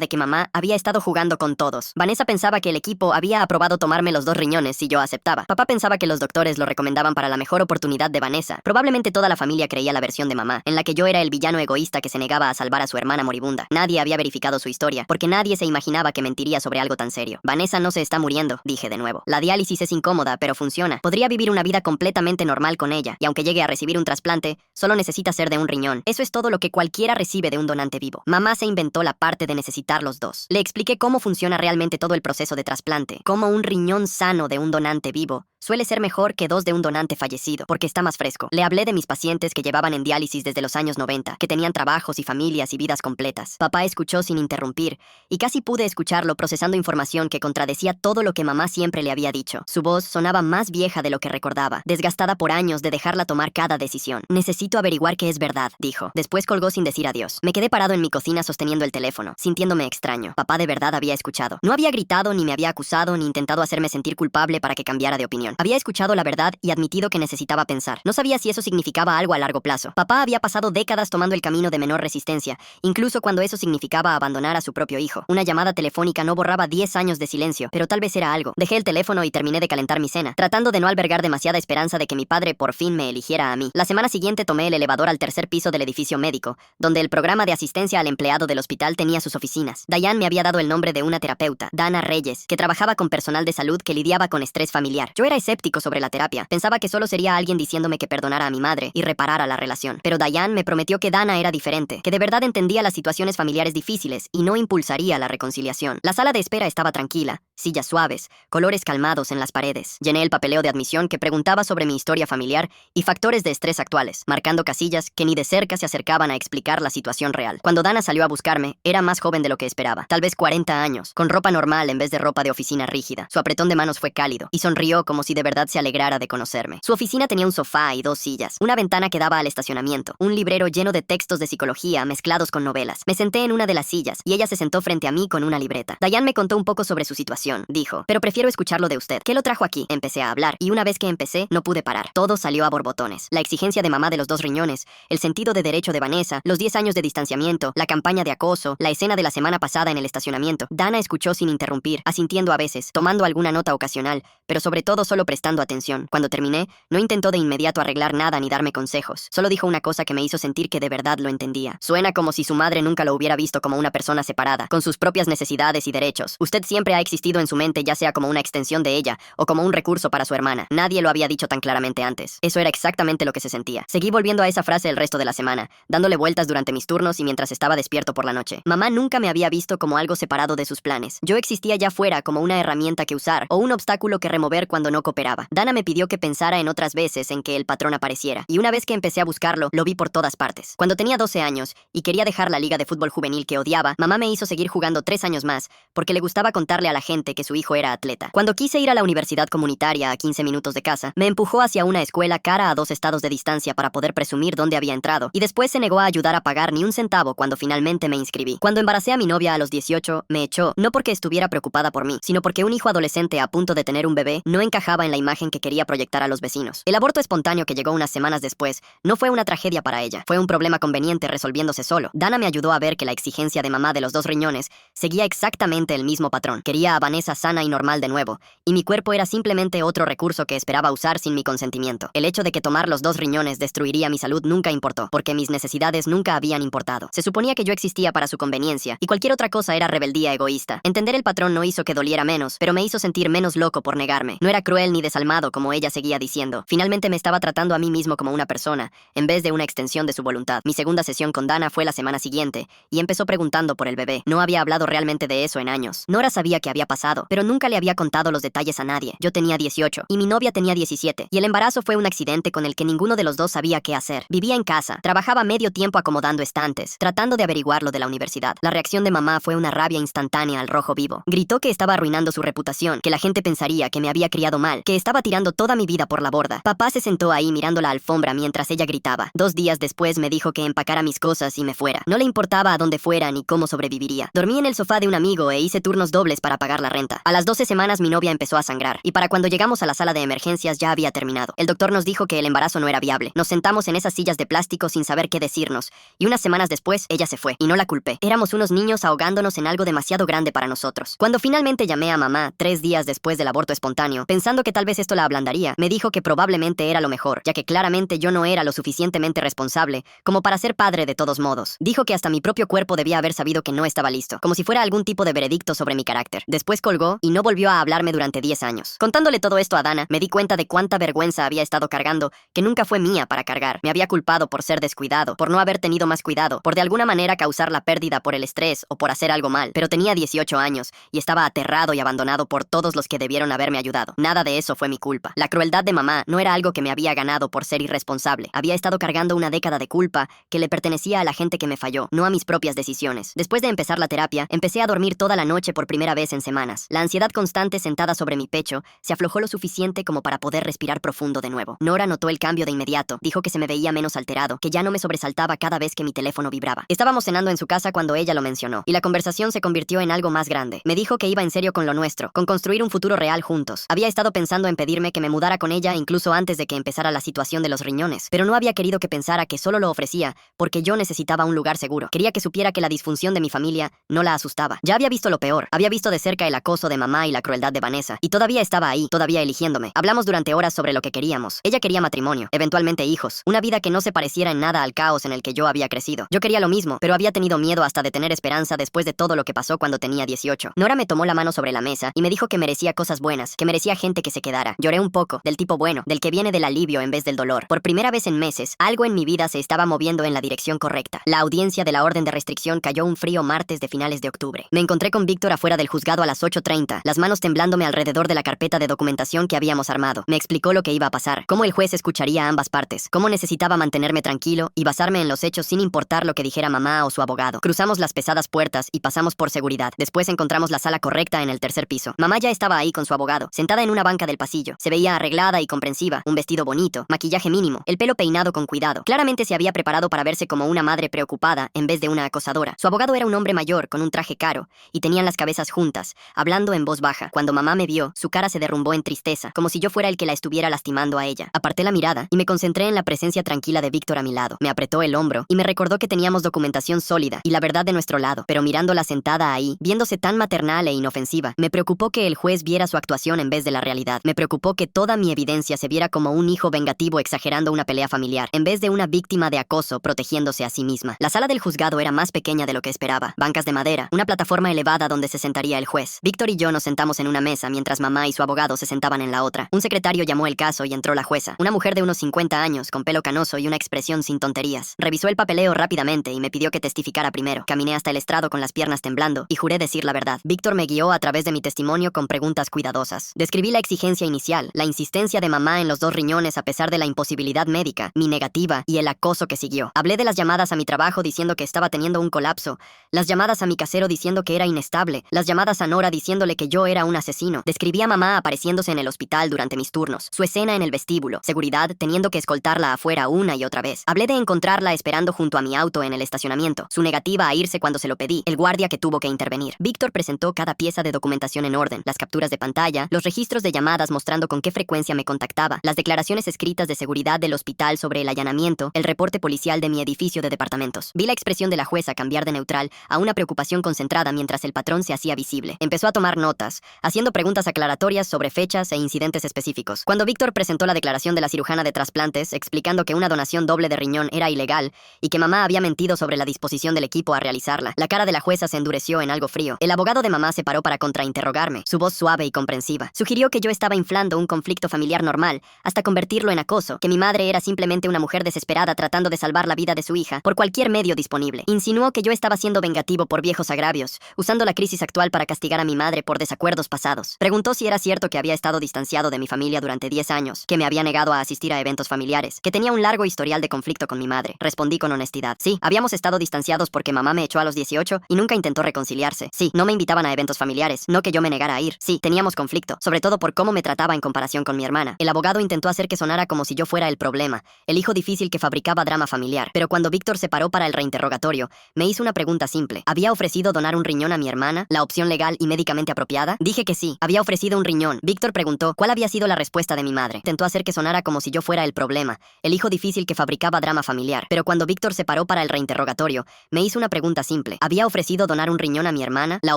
de que mamá había estado jugando con todos. Vanessa pensaba que el equipo había aprobado tomarme los 2 riñones si yo aceptaba. Papá pensaba que los doctores lo recomendaban para la mejor oportunidad de Vanessa. Probablemente toda la familia creía la versión de mamá, en la que yo era el villano egoísta que se negaba a salvar a su hermana moribunda. Nadie había verificado su historia, porque nadie se imaginaba que mentiría sobre algo tan serio. Vanessa no se está muriendo, dije de nuevo. La diálisis es incómoda, pero funciona. Podría vivir una vida completamente normal con ella, y aunque llegue a recibir un trasplante, solo necesita ser de un riñón. Eso es todo lo que cualquiera recibe de un donante vivo. Mamá se inventó la parte de necesitar los 2. Le expliqué cómo funciona realmente todo el proceso de trasplante, cómo un riñón sano de un donante vivo suele ser mejor que 2 de un donante fallecido, porque está más fresco. Le hablé de mis pacientes que llevaban en diálisis desde los años 90, que tenían trabajos y familias y vidas completas. Papá escuchó sin interrumpir, y casi pude escucharlo procesando información que contradecía todo lo que mamá siempre le había dicho. Su voz sonaba más vieja de lo que recordaba, desgastada por años de dejarla tomar cada decisión. Necesito averiguar qué es verdad, dijo. Después colgó sin decir adiós. Me quedé parado en mi cocina sosteniendo el teléfono, sintiéndome extraño. Papá de verdad había escuchado. No había gritado, ni me había acusado, ni intentado hacerme sentir culpable para que cambiara de opinión. Había escuchado la verdad y admitido que necesitaba pensar. No sabía si eso significaba algo a largo plazo. Papá había pasado décadas tomando el camino de menor resistencia, incluso cuando eso significaba abandonar a su propio hijo. Una llamada telefónica no borraba 10 años de silencio, pero tal vez era algo. Dejé el teléfono y terminé de calentar mi cena, tratando de no albergar demasiada esperanza de que mi padre por fin me eligiera a mí. La semana siguiente tomé el elevador al 3er piso del edificio médico, donde el programa de asistencia al empleado del hospital tenía sus oficinas. Diane me había dado el nombre de una terapeuta, Dana Reyes, que trabajaba con personal de salud que lidiaba con estrés familiar. Yo era escéptico sobre la terapia. Pensaba que solo sería alguien diciéndome que perdonara a mi madre y reparara la relación. Pero Diane me prometió que Dana era diferente, que de verdad entendía las situaciones familiares difíciles y no impulsaría la reconciliación. La sala de espera estaba tranquila, sillas suaves, colores calmados en las paredes. Llené el papeleo de admisión que preguntaba sobre mi historia familiar y factores de estrés actuales, marcando casillas que ni de cerca se acercaban a explicar la situación real. Cuando Dana salió a buscarme, era más joven de lo que esperaba, tal vez 40 años, con ropa normal en vez de ropa de oficina rígida. Su apretón de manos fue cálido y sonrió como si de verdad se alegrara de conocerme. Su oficina tenía un sofá y 2 sillas, una ventana que daba al estacionamiento, un librero lleno de textos de psicología mezclados con novelas. Me senté en una de las sillas y ella se sentó frente a mí con una libreta. Diane me contó un poco sobre su situación, dijo, pero prefiero escucharlo de usted. ¿Qué lo trajo aquí? Empecé a hablar y una vez que empecé, no pude parar. Todo salió a borbotones. La exigencia de mamá de los 2 riñones, el sentido de derecho de Vanessa, los 10 años de distanciamiento, la campaña de acoso, la escena de la semana pasada en el estacionamiento. Dana escuchó sin interrumpir, asintiendo a veces, tomando alguna nota ocasional, pero sobre todo solo prestando atención. Cuando terminé, no intentó de inmediato arreglar nada ni darme consejos. Solo dijo una cosa que me hizo sentir que de verdad lo entendía. Suena como si su madre nunca lo hubiera visto como una persona separada, con sus propias necesidades y derechos. Usted siempre ha existido en su mente, ya sea como una extensión de ella o como un recurso para su hermana. Nadie lo había dicho tan claramente antes. Eso era exactamente lo que se sentía. Seguí volviendo a esa frase el resto de la semana, dándole vueltas durante mis turnos y mientras estaba despierto por la noche. Mamá nunca me había visto como algo separado de sus planes. Yo existía ya fuera como una herramienta que usar o un obstáculo que remover cuando no cooperaba. Dana me pidió que pensara en otras veces en que el patrón apareciera, y una vez que empecé a buscarlo, lo vi por todas partes. Cuando tenía 12 años y quería dejar la liga de fútbol juvenil que odiaba, mamá me hizo seguir jugando 3 años más porque le gustaba contarle a la gente que su hijo era atleta. Cuando quise ir a la universidad comunitaria a 15 minutos de casa, me empujó hacia una escuela cara a 2 estados de distancia para poder presumir dónde había entrado, y después se negó a ayudar a pagar ni un centavo cuando finalmente me inscribí. Cuando embaracé a mi novia a los 18, me echó, no porque estuviera preocupada por mí, sino porque un hijo adolescente a punto de tener un bebé no encajaba en la imagen que quería proyectar a los vecinos. El aborto espontáneo que llegó unas semanas después no fue una tragedia para ella, fue un problema conveniente resolviéndose solo. Dana me ayudó a ver que la exigencia de mamá de los 2 riñones seguía exactamente el mismo patrón. Quería a Vanessa sana y normal de nuevo, y mi cuerpo era simplemente otro recurso que esperaba usar sin mi consentimiento. El hecho de que tomar los 2 riñones destruiría mi salud nunca importó, porque mis necesidades nunca habían importado. Se suponía que yo existía para su conveniencia, y cualquier otra cosa era rebeldía egoísta. Entender el patrón no hizo que doliera menos, pero me hizo sentir menos loco por negarme. No era cruel ni desalmado como ella seguía diciendo. Finalmente me estaba tratando a mí mismo como una persona, en vez de una extensión de su voluntad. Mi segunda sesión con Dana fue la semana siguiente, y empezó preguntando por el bebé. No había hablado realmente de eso en años. Nora sabía que había pasado pasado, pero nunca le había contado los detalles a nadie. Yo tenía 18 y mi novia tenía 17, y el embarazo fue un accidente con el que ninguno de los dos sabía qué hacer. Vivía en casa, trabajaba medio tiempo acomodando estantes, tratando de averiguar lo de la universidad. La reacción de mamá fue una rabia instantánea al rojo vivo. Gritó que estaba arruinando su reputación, que la gente pensaría que me había criado mal, que estaba tirando toda mi vida por la borda. Papá se sentó ahí mirando la alfombra mientras ella gritaba. 2 días después me dijo que empacara mis cosas y me fuera. No le importaba a dónde fuera ni cómo sobreviviría. Dormí en el sofá de un amigo e hice turnos dobles para pagar la renta. A las 12 semanas mi novia empezó a sangrar, y para cuando llegamos a la sala de emergencias ya había terminado. El doctor nos dijo que el embarazo no era viable. Nos sentamos en esas sillas de plástico sin saber qué decirnos, y unas semanas después ella se fue, y no la culpé. Éramos unos niños ahogándonos en algo demasiado grande para nosotros. Cuando finalmente llamé a mamá, 3 días después del aborto espontáneo, pensando que tal vez esto la ablandaría, me dijo que probablemente era lo mejor, ya que claramente yo no era lo suficientemente responsable como para ser padre de todos modos. Dijo que hasta mi propio cuerpo debía haber sabido que no estaba listo, como si fuera algún tipo de veredicto sobre mi carácter. Después colgó y no volvió a hablarme durante 10 años. Contándole todo esto a Dana, me di cuenta de cuánta vergüenza había estado cargando, que nunca fue mía para cargar. Me había culpado por ser descuidado, por no haber tenido más cuidado, por de alguna manera causar la pérdida por el estrés o por hacer algo mal. Pero tenía 18 años y estaba aterrado y abandonado por todos los que debieron haberme ayudado. Nada de eso fue mi culpa. La crueldad de mamá no era algo que me había ganado por ser irresponsable. Había estado cargando una década de culpa que le pertenecía a la gente que me falló, no a mis propias decisiones. Después de empezar la terapia, empecé a dormir toda la noche por primera vez en semanas. La ansiedad constante sentada sobre mi pecho se aflojó lo suficiente como para poder respirar profundo de nuevo. Nora notó el cambio de inmediato. Dijo que se me veía menos alterado, que ya no me sobresaltaba cada vez que mi teléfono vibraba. Estábamos cenando en su casa cuando ella lo mencionó, y la conversación se convirtió en algo más grande. Me dijo que iba en serio con lo nuestro, con construir un futuro real juntos. Había estado pensando en pedirme que me mudara con ella incluso antes de que empezara la situación de los riñones, pero no había querido que pensara que solo lo ofrecía porque yo necesitaba un lugar seguro. Quería que supiera que la disfunción de mi familia no la asustaba. Ya había visto lo peor. Había visto de cerca el acoso de mamá y la crueldad de Vanessa, y todavía estaba ahí, todavía eligiéndome. Hablamos durante horas sobre lo que queríamos. Ella quería matrimonio, eventualmente hijos, una vida que no se pareciera en nada al caos en el que yo había crecido. Yo quería lo mismo, pero había tenido miedo hasta de tener esperanza después de todo lo que pasó cuando tenía 18. Nora me tomó la mano sobre la mesa y me dijo que merecía cosas buenas, que merecía gente que se quedara. Lloré un poco, del tipo bueno, del que viene del alivio en vez del dolor. Por primera vez en meses, algo en mi vida se estaba moviendo en la dirección correcta. La audiencia de la orden de restricción cayó un frío martes de finales de octubre. Me encontré con Víctor afuera del juzgado a las 8:30, las manos temblándome alrededor de la carpeta de documentación que habíamos armado. Me explicó lo que iba a pasar, cómo el juez escucharía a ambas partes, cómo necesitaba mantenerme tranquilo y basarme en los hechos sin importar lo que dijera mamá o su abogado. Cruzamos las pesadas puertas y pasamos por seguridad. Después encontramos la sala correcta en el tercer piso. Mamá ya estaba ahí con su abogado, sentada en una banca del pasillo. Se veía arreglada y comprensiva, un vestido bonito, maquillaje mínimo, el pelo peinado con cuidado. Claramente se había preparado para verse como una madre preocupada en vez de una acosadora. Su abogado era un hombre mayor con un traje caro y tenían las cabezas juntas, hablando en voz baja. Cuando mamá me vio, su cara se derrumbó en tristeza, como si yo fuera el que la estuviera lastimando a ella. Aparté la mirada y me concentré en la presencia tranquila de Víctor a mi lado. Me apretó el hombro y me recordó que teníamos documentación sólida y la verdad de nuestro lado, pero mirándola sentada ahí, viéndose tan maternal e inofensiva, me preocupó que el juez viera su actuación en vez de la realidad. Me preocupó que toda mi evidencia se viera como un hijo vengativo exagerando una pelea familiar, en vez de una víctima de acoso protegiéndose a sí misma. La sala del juzgado era más pequeña de lo que esperaba. Bancas de madera, una plataforma elevada donde se sentaría el juez. Víctor y yo nos sentamos en una mesa mientras mamá y su abogado se sentaban en la otra. Un secretario llamó el caso y entró la jueza, una mujer de unos 50 años, con pelo canoso y una expresión sin tonterías. Revisó el papeleo rápidamente y me pidió que testificara primero. Caminé hasta el estrado con las piernas temblando y juré decir la verdad. Víctor me guió a través de mi testimonio con preguntas cuidadosas. Describí la exigencia inicial, la insistencia de mamá en los 2 riñones a pesar de la imposibilidad médica, mi negativa y el acoso que siguió. Hablé de las llamadas a mi trabajo diciendo que estaba teniendo un colapso, las llamadas a mi casero diciendo que era inestable, las llamadas a Nora diciéndole que yo era un asesino. Describí a mamá apareciéndose en el hospital durante mis turnos, su escena en el vestíbulo, seguridad teniendo que escoltarla afuera una y otra vez. Hablé de encontrarla esperando junto a mi auto en el estacionamiento, su negativa a irse cuando se lo pedí, el guardia que tuvo que intervenir. Víctor presentó cada pieza de documentación en orden, las capturas de pantalla, los registros de llamadas mostrando con qué frecuencia me contactaba, las declaraciones escritas de seguridad del hospital sobre el allanamiento, el reporte policial de mi edificio de departamentos. Vi la expresión de la jueza cambiar de neutral a una preocupación concentrada mientras el patrón se hacía visible. Empezó a tomar notas, haciendo preguntas aclaratorias sobre fechas e incidentes específicos. Cuando Víctor presentó la declaración de la cirujana de trasplantes, explicando que una donación doble de riñón era ilegal y que mamá había mentido sobre la disposición del equipo a realizarla, la cara de la jueza se endureció en algo frío. El abogado de mamá se paró para contrainterrogarme, su voz suave y comprensiva. Sugirió que yo estaba inflando un conflicto familiar normal hasta convertirlo en acoso, que mi madre era simplemente una mujer desesperada tratando de salvar la vida de su hija por cualquier medio disponible. Insinuó que yo estaba siendo vengativo por viejos agravios, usando la crisis actual para castigar a mi madre por desacuerdos pasados. Preguntó si era cierto que había estado distanciado de mi familia durante 10 años, que me había negado a asistir a eventos familiares, que tenía un largo historial de conflicto con mi madre. Respondí con honestidad. Sí, habíamos estado distanciados porque mamá me echó a los 18 y nunca intentó reconciliarse. Sí, no me invitaban a eventos familiares, no que yo me negara a ir. Sí, teníamos conflicto, sobre todo por cómo me trataba en comparación con mi hermana. El abogado intentó hacer que sonara como si yo fuera el problema, el hijo difícil que fabricaba drama familiar. Pero cuando Víctor se paró para el reinterrogatorio, me hizo una pregunta simple. ¿Había ofrecido donar un riñón a mi hermana, la opción legal y médicamente apropiada? Dije que sí, había ofrecido un riñón. Víctor preguntó cuál había sido la respuesta de mi madre. Intentó hacer que sonara como si yo fuera el problema, el hijo difícil que fabricaba drama familiar. Pero cuando Víctor se paró para el reinterrogatorio, me hizo una pregunta simple. ¿Había ofrecido donar un riñón a mi hermana, la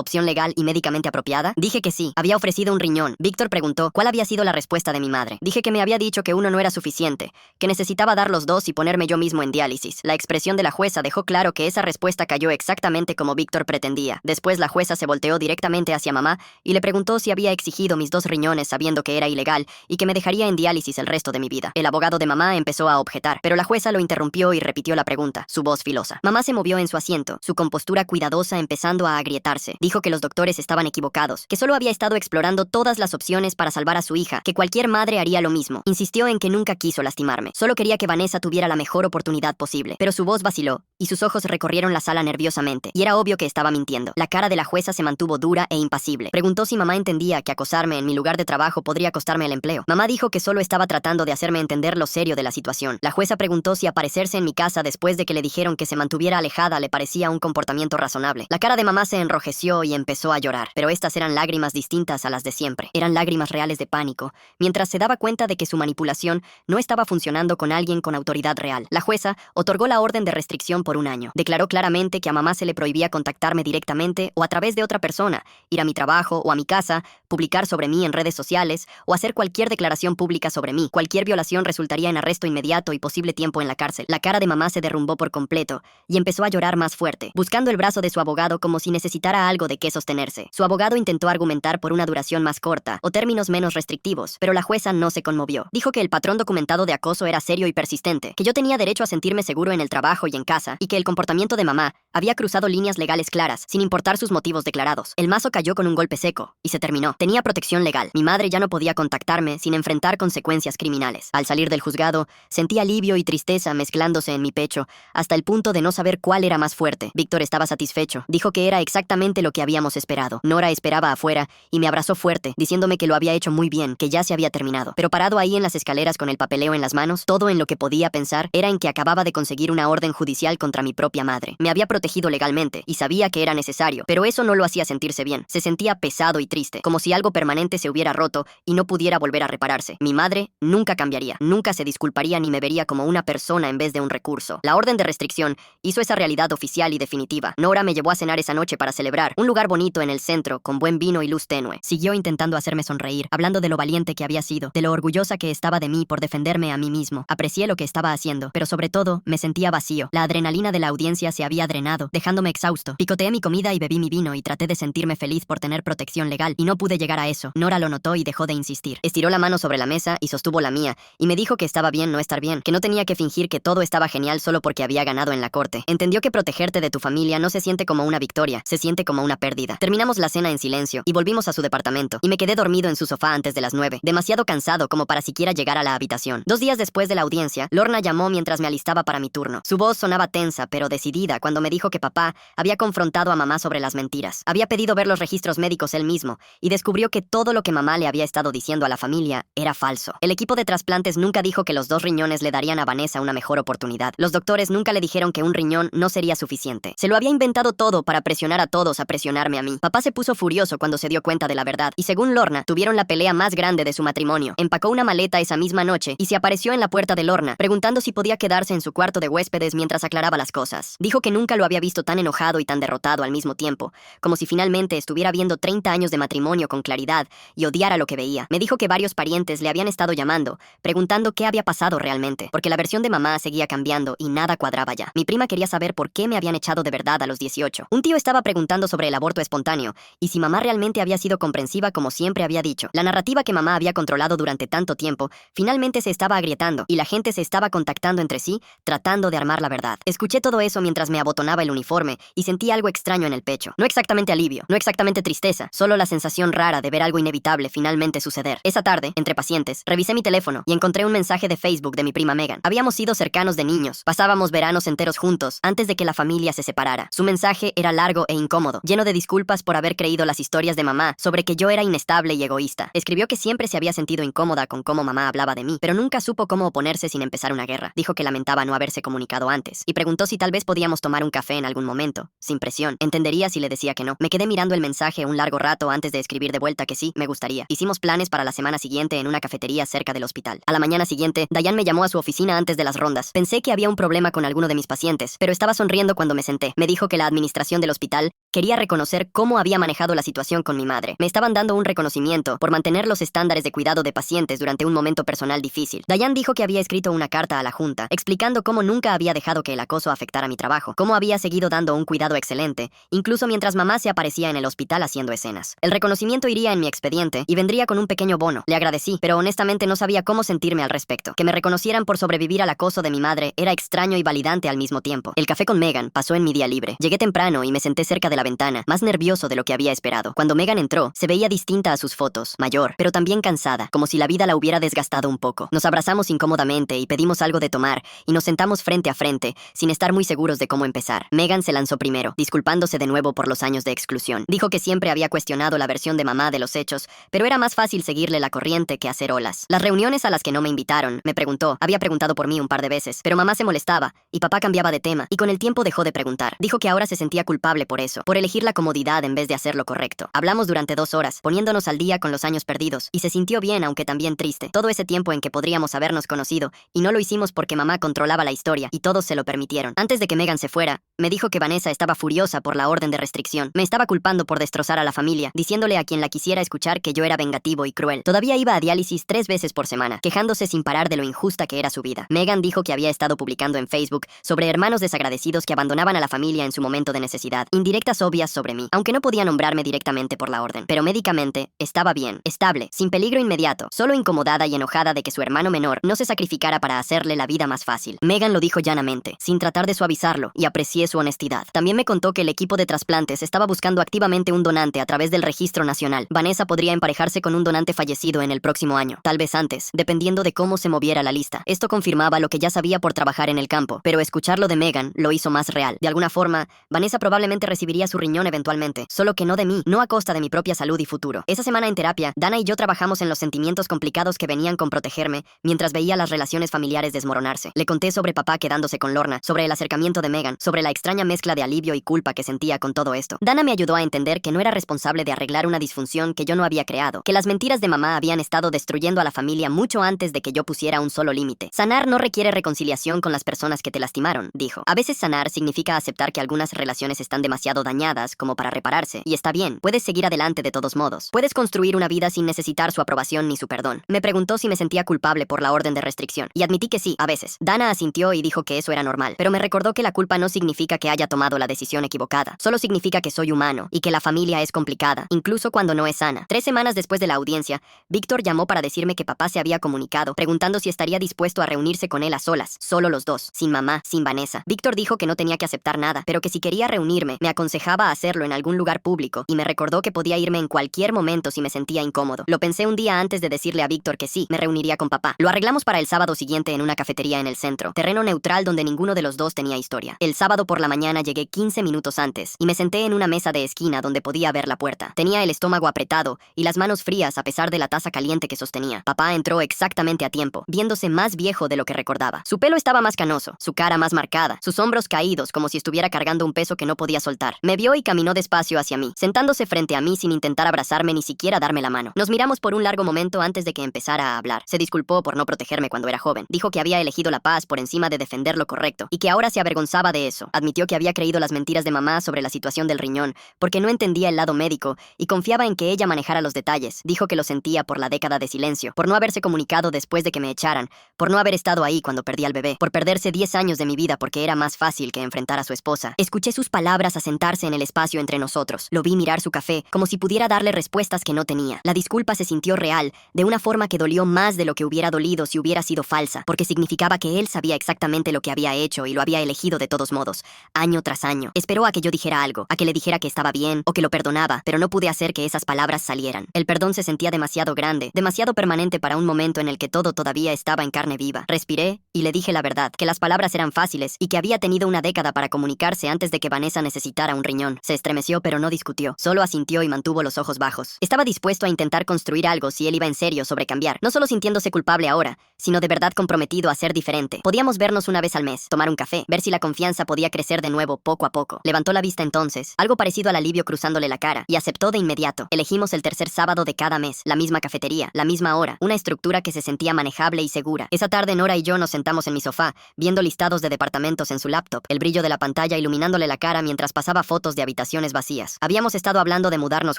opción legal y médicamente apropiada? Dije que sí, había ofrecido un riñón. Víctor preguntó cuál había sido la respuesta de mi madre. Dije que me había dicho que uno no era suficiente, que necesitaba dar los dos y ponerme yo mismo en diálisis. La expresión de la jueza dejó claro que esa respuesta cayó exactamente como Víctor pretendía. Después la jueza se volteó directamente hacia mamá y le preguntó si había exigido mis 2 riñones sabiendo que era ilegal y que me dejaría en diálisis el resto de mi vida. El abogado de mamá empezó a objetar, pero la jueza lo interrumpió y repitió la pregunta, su voz filosa. Mamá se movió en su asiento, su compostura cuidadosa empezando a agrietarse. Dijo que los doctores estaban equivocados, que solo había estado explorando todas las opciones para salvar a su hija, que cualquier madre haría lo mismo. Insistió en que nunca quiso lastimarme, solo quería que Vanessa tuviera la mejor oportunidad posible. Pero su voz vaciló y sus ojos recorrieron la sala nerviosamente, y era obvio que estaba mintiendo. La cara de la jueza se mantuvo dura e impasible. Preguntó si mamá entendía que acosarme en mi lugar de trabajo podría costarme el empleo. Mamá dijo que solo estaba tratando de hacerme entender lo serio de la situación. La jueza preguntó si aparecerse en mi casa después de que le dijeron que se mantuviera alejada le parecía un comportamiento razonable. La cara de mamá se enrojeció y empezó a llorar, pero estas eran lágrimas distintas a las de siempre. Eran lágrimas reales de pánico, mientras se daba cuenta de que su manipulación no estaba funcionando con alguien con autoridad real. La jueza otorgó la orden de restricción por 1 año. Declaró claramente que a mamá se le prohibía contactarme directamente o a través de otra persona, ir a mi trabajo o a mi casa, publicar sobre mí en redes sociales o hacer cualquier declaración pública sobre mí. Cualquier violación resultaría en arresto inmediato y posible tiempo en la cárcel. La cara de mamá se derrumbó por completo y empezó a llorar más fuerte, buscando el brazo de su abogado como si necesitara algo de qué sostenerse. Su abogado intentó argumentar por una duración más corta o términos menos restrictivos, pero la jueza no se conmovió. Dijo que el patrón documentado de acoso era serio y persistente, que yo tenía derecho a sentirme seguro en el trabajo y en casa, y que el comportamiento de mamá había cruzado líneas legales claras, sin importar sus motivos declarados. El mazo cayó con un golpe seco, y se terminó. Tenía protección legal. Mi madre ya no podía contactarme sin enfrentar consecuencias criminales. Al salir del juzgado, sentí alivio y tristeza mezclándose en mi pecho, hasta el punto de no saber cuál era más fuerte. Víctor estaba satisfecho. Dijo que era exactamente lo que habíamos esperado. Nora esperaba afuera, y me abrazó fuerte, diciéndome que lo había hecho muy bien, que ya se había terminado. Pero parado ahí en las escaleras con el papeleo en las manos, todo en lo que podía pensar era en que acababa de conseguir una orden judicial contra mi propia madre. Me había protegido legalmente, y sabía que era necesario, pero eso no lo hacía sentirse bien. Se sentía pesado y triste, como si algo permanente se hubiera roto y no pudiera volver a repararse. Mi madre nunca cambiaría, nunca se disculparía ni me vería como una persona en vez de un recurso. La orden de restricción hizo esa realidad oficial y definitiva. Nora me llevó a cenar esa noche para celebrar, un lugar bonito en el centro, con buen vino y luz tenue. Siguió intentando hacerme sonreír, hablando de lo valiente que había sido, de lo orgullosa que estaba de mí por defenderme a mí mismo. Aprecié lo que estaba haciendo, pero sobre todo, me sentía vacío. La adrenalina de la audiencia se había drenado, dejándome exhausto. Picoteé mi comida y bebí mi vino y traté de sentirme feliz por tener protección legal, y no pude llegar a eso. Nora lo notó y dejó de insistir. Estiró la mano sobre la mesa y sostuvo la mía, y me dijo que estaba bien no estar bien, que no tenía que fingir que todo estaba genial solo porque había ganado en la corte. Entendió que protegerte de tu familia no se siente como una victoria, se siente como una pérdida. Terminamos la cena en silencio y volvimos a su departamento, y me quedé dormido en su sofá antes de las 9, demasiado cansado como para siquiera llegar a la habitación. 2 días después de la audiencia, Lorna llamó mientras me alistaba para mi turno. Su voz sonaba tensa pero decidida cuando me dijo que papá había confrontado a mamá sobre las mentiras. Había pedido ver los registros médicos él mismo y descubrió que todo lo que mamá le había estado diciendo a la familia era falso. El equipo de trasplantes nunca dijo que los 2 riñones le darían a Vanessa una mejor oportunidad. Los doctores nunca le dijeron que un riñón no sería suficiente. Se lo había inventado todo para presionar a todos a presionarme a mí. Papá se puso furioso cuando se dio cuenta de la verdad y, según Lorna, tuvieron la pelea más grande de su matrimonio. Empacó una maleta esa misma noche y se apareció en la puerta de Lorna, preguntando si podía quedarse en su cuarto de huéspedes mientras aclaraba las cosas. Dijo que nunca lo había visto tan enojado y tan derrotado al mismo tiempo, como si finalmente estuviera viendo 30 años de matrimonio con claridad y odiara lo que veía. Me dijo que varios parientes le habían estado llamando, preguntando qué había pasado realmente, porque la versión de mamá seguía cambiando y nada cuadraba ya. Mi prima quería saber por qué me habían echado de verdad a los 18. Un tío estaba preguntando sobre el aborto espontáneo y si mamá realmente había sido comprensiva como siempre había dicho. La narrativa que mamá había controlado durante tanto tiempo finalmente se estaba agrietando y la gente se estaba contactando entre sí, tratando de armar la verdad. Escuché todo eso mientras me abotonaba el uniforme y sentí algo extraño en el pecho. No exactamente alivio, no exactamente exactamente tristeza, solo la sensación rara de ver algo inevitable finalmente suceder. Esa tarde, entre pacientes, revisé mi teléfono y encontré un mensaje de Facebook de mi prima Megan. Habíamos sido cercanos de niños, pasábamos veranos enteros juntos antes de que la familia se separara. Su mensaje era largo e incómodo, lleno de disculpas por haber creído las historias de mamá sobre que yo era inestable y egoísta. Escribió que siempre se había sentido incómoda con cómo mamá hablaba de mí, pero nunca supo cómo oponerse sin empezar una guerra. Dijo que lamentaba no haberse comunicado antes y preguntó si tal vez podíamos tomar un café en algún momento, sin presión. Entendería si le decía que no. Me quedé mirando el mensaje un largo rato antes de escribir de vuelta que sí, me gustaría. Hicimos planes para la semana siguiente en una cafetería cerca del hospital. A la mañana siguiente, Diane me llamó a su oficina antes de las rondas. Pensé que había un problema con alguno de mis pacientes, pero estaba sonriendo cuando me senté. Me dijo que la administración del hospital quería reconocer cómo había manejado la situación con mi madre. Me estaban dando un reconocimiento por mantener los estándares de cuidado de pacientes durante un momento personal difícil. Diane dijo que había escrito una carta a la junta, explicando cómo nunca había dejado que el acoso afectara mi trabajo, cómo había seguido dando un cuidado excelente, incluso mientras mamá se aparecía en el hospital haciendo escenas. El reconocimiento iría en mi expediente y vendría con un pequeño bono. Le agradecí, pero honestamente no sabía cómo sentirme al respecto. Que me reconocieran por sobrevivir al acoso de mi madre era extraño y validante al mismo tiempo. El café con Megan pasó en mi día libre. Llegué temprano y me senté cerca de la ventana, más nervioso de lo que había esperado. Cuando Megan entró, se veía distinta a sus fotos, mayor, pero también cansada, como si la vida la hubiera desgastado un poco. Nos abrazamos incómodamente y pedimos algo de tomar, y nos sentamos frente a frente, sin estar muy seguros de cómo empezar. Megan se lanzó primero, disculpándose de nuevo por los años de exclusión. Dijo que siempre había cuestionado la versión de mamá de los hechos, pero era más fácil seguirle la corriente que hacer olas. Las reuniones a las que no me invitaron, me preguntó. Había preguntado por mí un par de veces, pero mamá se molestaba, y papá cambiaba de tema, y con el tiempo dejó de preguntar. Dijo que ahora se sentía culpable por eso, por elegir la comodidad en vez de hacer lo correcto. Hablamos durante 2 horas, poniéndonos al día con los años perdidos, y se sintió bien, aunque también triste. Todo ese tiempo en que podríamos habernos conocido, y no lo hicimos porque mamá controlaba la historia, y todos se lo permitieron. Antes de que Megan se fuera, me dijo que Vanessa estaba furiosa por la orden de restricción. Me estaba culpando por destrozar a la familia, diciéndole a quien la quisiera escuchar que yo era vengativo y cruel. Todavía iba a diálisis 3 veces por semana, quejándose sin parar de lo injusta que era su vida. Megan dijo que había estado publicando en Facebook sobre hermanos desagradecidos que abandonaban a la familia en su momento de necesidad, indirectas obvias sobre mí, aunque no podía nombrarme directamente por la orden. Pero médicamente, estaba bien, estable, sin peligro inmediato, solo incomodada y enojada de que su hermano menor no se sacrificara para hacerle la vida más fácil. Megan lo dijo llanamente, sin tratar de suavizarlo, y aprecié su honestidad. También me contó que el equipo de trasplantes estaba buscando activamente un donante a través del registro nacional. Vanessa podría emparejarse con un donante fallecido en el próximo año, tal vez antes, dependiendo de cómo se moviera la lista. Esto confirmaba lo que ya sabía por trabajar en el campo, pero escucharlo de Megan lo hizo más real. De alguna forma, Vanessa probablemente recibiría su riñón eventualmente, solo que no de mí, no a costa de mi propia salud y futuro. Esa semana en terapia, Dana y yo trabajamos en los sentimientos complicados que venían con protegerme mientras veía las relaciones familiares desmoronarse. Le conté sobre papá quedándose con Lorna, sobre el acercamiento de Megan, sobre la extraña mezcla de alivio y culpa que sentía con todo esto. Dana me ayudó a entender que no era responsable de arreglar una disfunción que yo no había creado, que las mentiras de mamá habían estado destruyendo a la familia mucho antes de que yo pusiera un solo límite. Sanar no requiere reconciliación con las personas que te lastimaron, dijo. A veces sanar significa aceptar que algunas relaciones están demasiado dañadas como para repararse, y está bien, puedes seguir adelante de todos modos. Puedes construir una vida sin necesitar su aprobación ni su perdón. Me preguntó si me sentía culpable por la orden de restricción, y admití que sí, a veces. Dana asintió y dijo que eso era normal, pero me recordó que la culpa no significa que haya tomado la decisión equivocada, solo significa que soy humano, y que la familia es complicada, incluso cuando no es sana. 3 semanas después de la audiencia, Víctor llamó para decirme que papá se había comunicado, preguntando si estaría dispuesto a reunirse con él a solas, solo los dos, sin mamá, sin Vanessa. Víctor dijo que no tenía que aceptar nada, pero que si quería reunirme, me aconsejaba hacerlo en algún lugar público, y me recordó que podía irme en cualquier momento si me sentía incómodo. Lo pensé un día antes de decirle a Víctor que sí, me reuniría con papá. Lo arreglamos para el sábado siguiente en una cafetería en el centro, terreno neutral donde ninguno de los dos tenía historia. El sábado por la mañana llegué 15 minutos antes, y me senté en una mesa de esquina donde podía ver la puerta. Tenía el estómago apretado y las manos frías a pesar de la taza caliente que sostenía. Papá entró exactamente a tiempo, viéndose más viejo de lo que recordaba. Su pelo estaba más canoso, su cara más marcada, sus hombros caídos como si estuviera cargando un peso que no podía soltar. Me vio y caminó despacio hacia mí, sentándose frente a mí sin intentar abrazarme ni siquiera darme la mano. Nos miramos por un largo momento antes de que empezara a hablar. Se disculpó por no protegerme cuando era joven. Dijo que había elegido la paz por encima de defender lo correcto, y que ahora se avergonzaba de eso. Admitió que había creído las mentiras de mamá sobre la situación del riñón, porque no entendía el lado médico, y confiaba en que ella manejara los detalles. Dijo que lo sentía por la década de silencio, por no haberse comunicado después de que me echaran, por no haber estado ahí cuando perdí al bebé, por perderse 10 años de mi vida porque era más fácil que enfrentar a su esposa. Escuché sus palabras asentarse moverse en el espacio entre nosotros. Lo vi mirar su café, como si pudiera darle respuestas que no tenía. La disculpa se sintió real, de una forma que dolió más de lo que hubiera dolido si hubiera sido falsa, porque significaba que él sabía exactamente lo que había hecho y lo había elegido de todos modos, año tras año. Esperó a que yo dijera algo, a que le dijera que estaba bien o que lo perdonaba, pero no pude hacer que esas palabras salieran. El perdón se sentía demasiado grande, demasiado permanente para un momento en el que todo todavía estaba en carne viva. Respiré y le dije la verdad, que las palabras eran fáciles y que había tenido una década para comunicarse antes de que Vanessa necesitara un riñón. Se estremeció pero no discutió, solo asintió y mantuvo los ojos bajos. Estaba dispuesto a intentar construir algo si él iba en serio sobre cambiar, no solo sintiéndose culpable ahora, sino de verdad comprometido a ser diferente. Podíamos vernos una vez al mes, tomar un café, ver si la confianza podía crecer de nuevo poco a poco. Levantó la vista entonces, algo parecido al alivio cruzándole la cara, y aceptó de inmediato. Elegimos el tercer sábado de cada mes, la misma cafetería, la misma hora, una estructura que se sentía manejable y segura. Esa tarde Nora y yo nos sentamos en mi sofá, viendo listados de departamentos en su laptop, el brillo de la pantalla iluminándole la cara mientras pasaba fotos de habitaciones vacías. Habíamos estado hablando de mudarnos